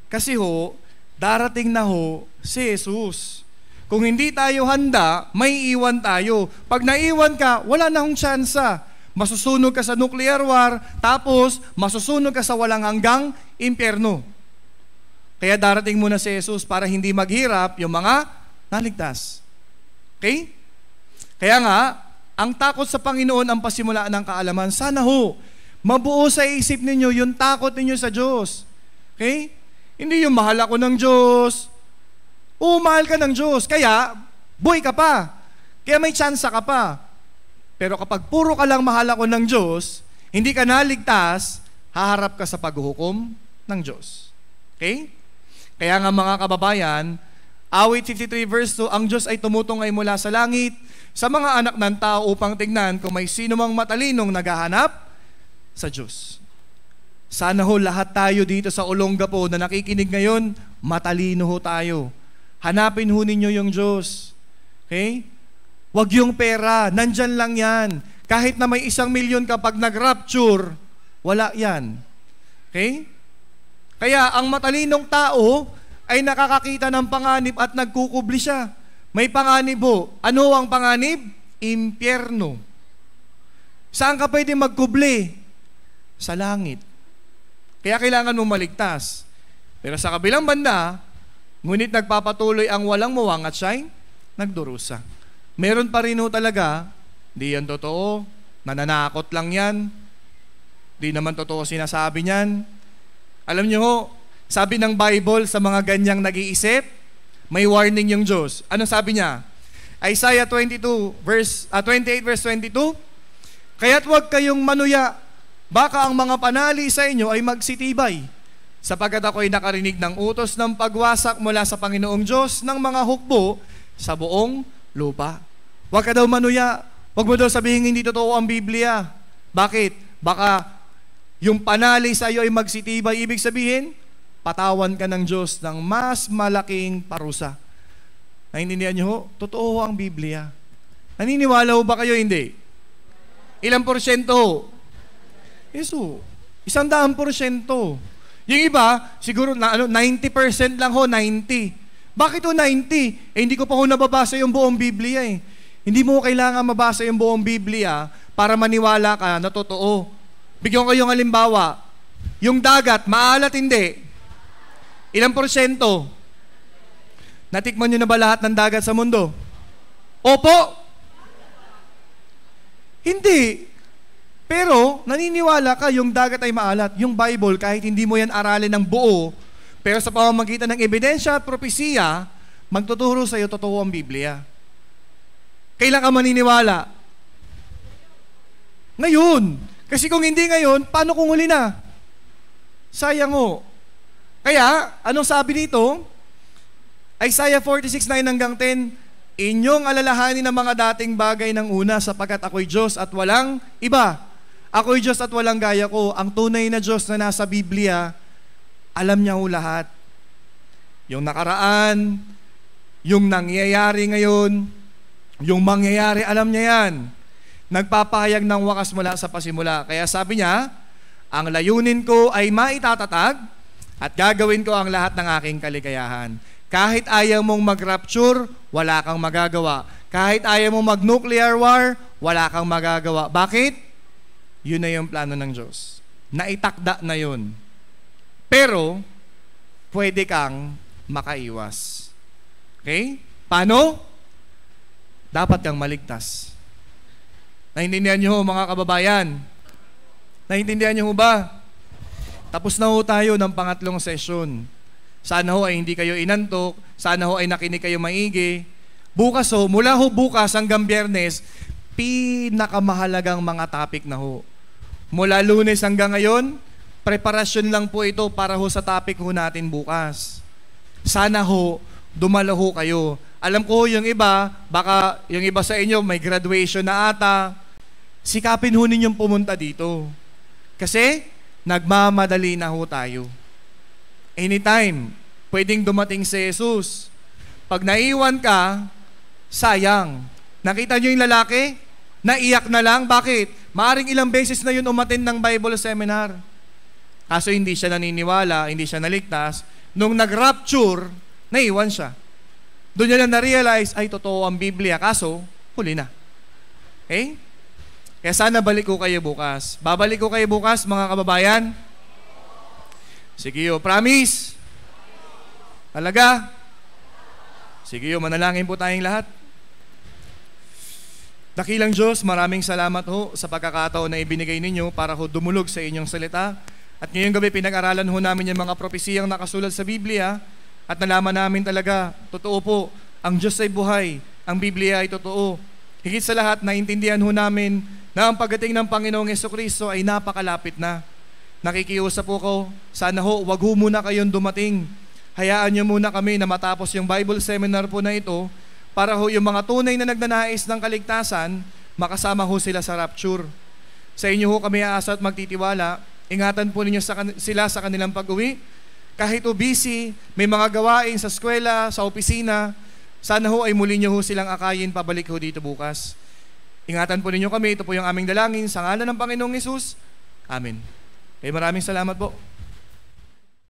Kasi ho, darating na ho si Jesus. Kung hindi tayo handa, may iwan tayo. Pag naiwan ka, wala na hong tsansa. Masusunog ka sa nuclear war, tapos masusunog ka sa walang hanggang impyerno. Kaya darating muna si Jesus para hindi maghirap yung mga naligtas. Okay? Kaya nga, ang takot sa Panginoon ang pasimula ng kaalaman. Sana ho, mabuo sa isip ninyo yung takot ninyo sa Diyos. Okay? Hindi yung mahal ako ng Diyos. Oo, mahal ka ng Diyos. Kaya, buhay ka pa. Kaya may tsansa ka pa. Pero kapag puro ka lang mahal ako ng Diyos, hindi ka naligtas, haharap ka sa paghuhukom ng Diyos. Okay? Kaya nga mga kababayan, Awit 53 verse 2, ang Diyos ay tumutungay mula sa langit sa mga anak ng tao upang tignan kung may sino mang matalinong naghahanap sa Diyos. Sana ho lahat tayo dito sa Olongapo na nakikinig ngayon, matalino ho tayo. Hanapin ho ninyo yung Diyos. Okay? Wag yung pera, nandyan lang yan. Kahit na may 1 milyon kapag nag-rapture, wala yan. Okay? Kaya ang matalinong tao ay nakakakita ng panganib at nagkukubli siya. May panganib ho. Ano ang panganib? Impyerno. Saan ka pwede magkubli? Sa langit. Kaya kailangan mong maligtas. Pero sa kabilang banda, ngunit nagpapatuloy ang walang muwang at siya'y nagdurusa. Meron pa rin ho talaga, di yan totoo, nananakot lang yan, di naman totoo sinasabi niyan. Alam niyo ho, sabi ng Bible sa mga ganyang nag-iisip, may warning yung Diyos. Ano sabi niya? Isaiah 28 verse 22, kaya't huwag kayong manuya, baka ang mga panali sa inyo ay magsitibay, sapagkat ako'y nakarinig ng utos ng pagwasak mula sa Panginoong Diyos ng mga hukbo sa buong lupa. Huwag ka daw manuya, huwag mo daw sabihin hindi totoo ang Biblia. Bakit? Baka yung panali sa iyo ay magsitibay, ibig sabihin, patawan ka ng Diyos ng mas malaking parusa. Naintindihan niyo ho? Totoo ang Biblia. Naniniwala ho ba kayo? Hindi. Ilang porsyento? Yeso, 100%. Yung iba, siguro na 90% lang ho, 90. Bakit ho 90? Hindi ko pa ho nababasa yung buong Biblia eh. Hindi mo kailangan mabasa yung buong Biblia para maniwala ka na totoo. Bigyan ko kayong halimbawa. Yung dagat, maalat hindi? Ilang porsyento? Natikman nyo na ba lahat ng dagat sa mundo? Opo? Hindi. Pero, naniniwala ka yung dagat ay maalat. Yung Bible, kahit hindi mo yan aralin ng buo, pero sa pamamagitan ng ebidensya at propesiya, magtuturo sa iyo totoo ang Biblia. Kailan ka maniniwala? Ngayon. Kasi kung hindi ngayon, paano kung huli na? Sayang ho. Kaya, anong sabi dito? Isaiah 46:9 hanggang 10, inyong alalahanin ang mga dating bagay ng una sapagkat ako'y Diyos at walang iba. Ako'y Diyos at walang gaya ko. Ang tunay na Diyos na nasa Biblia, alam niya ho lahat. Yung nakaraan, yung nangyayari ngayon, yung mangyayari, alam niya yan. Nagpapahayag ng wakas mula sa pasimula. Kaya sabi niya, ang layunin ko ay maitatatag at gagawin ko ang lahat ng aking kaligayahan. Kahit ayaw mong mag-rapture, wala kang magagawa. Kahit ayaw mong mag-nuclear war, wala kang magagawa. Bakit? Yun na yung plano ng Diyos. Naitakda na yun. Pero, pwede kang makaiwas. Okay? Paano? Dapat kang maligtas. Naintindihan niyo ho, mga kababayan? Naintindihan niyo ho ba? Tapos na ho tayo ng pangatlong session. Sana ho ay hindi kayo inantok. Sana ho ay nakinig kayo maigi. Bukas ho, mula ho bukas hanggang Biyernes, pinakamahalagang mga topic na ho. Mula Lunes hanggang ngayon, preparasyon lang po ito para ho sa topic ho natin bukas. Sana ho, dumalo ho kayo. Alam ko yung iba, baka yung iba sa inyo may graduation na ata. Sikapin ho ninyong pumunta dito. Kasi nagmamadali na ho tayo. Anytime, pwedeng dumating si Jesus. Pag naiwan ka, sayang. Nakita nyo yung lalaki? Naiyak na lang. Bakit? Maaring ilang beses na yun umattend ng Bible seminar. Kaso hindi siya naniniwala, hindi siya naligtas. Nung nag-rapture, naiwan siya. Doon niya lang na-realize, ay totoo ang Biblia. Kaso, huli na. Okay? Kaya sana balik ko kayo bukas. Babalik ko kayo bukas, mga kababayan. Sige yo, promise? Talaga? Sige yo, manalangin po tayong lahat. Dakilang Diyos, maraming salamat ho sa pagkakataon na ibinigay ninyo para ho dumulog sa inyong salita. At ngayong gabi pinag-aralan ho namin yung mga propesiyang nakasulat sa Biblia at nalaman namin talaga, totoo po, ang Diyos ay buhay, ang Biblia ay totoo. Higit sa lahat, naintindihan ho namin na ang pagdating ng Panginoong Jesucristo ay napakalapit na. Nakikiusap po ko, sana ho, wag ho muna kayong dumating. hayaan nyo muna kami na matapos yung Bible seminar po na ito para ho yung mga tunay na nagnanais ng kaligtasan, makasama ho sila sa rapture. Sa inyo ho kami aasa at magtitiwala. Ingatan po ninyo sila sa kanilang pag-uwi. Kahit o busy, may mga gawain sa eskwela, sa opisina, sana ho ay muli nyo ho silang akayin pabalik ho dito bukas. Ingatan po ninyo kami. Ito po yung aming dalangin sa ngalan ng Panginoong Hesus. Amen. Maraming salamat po.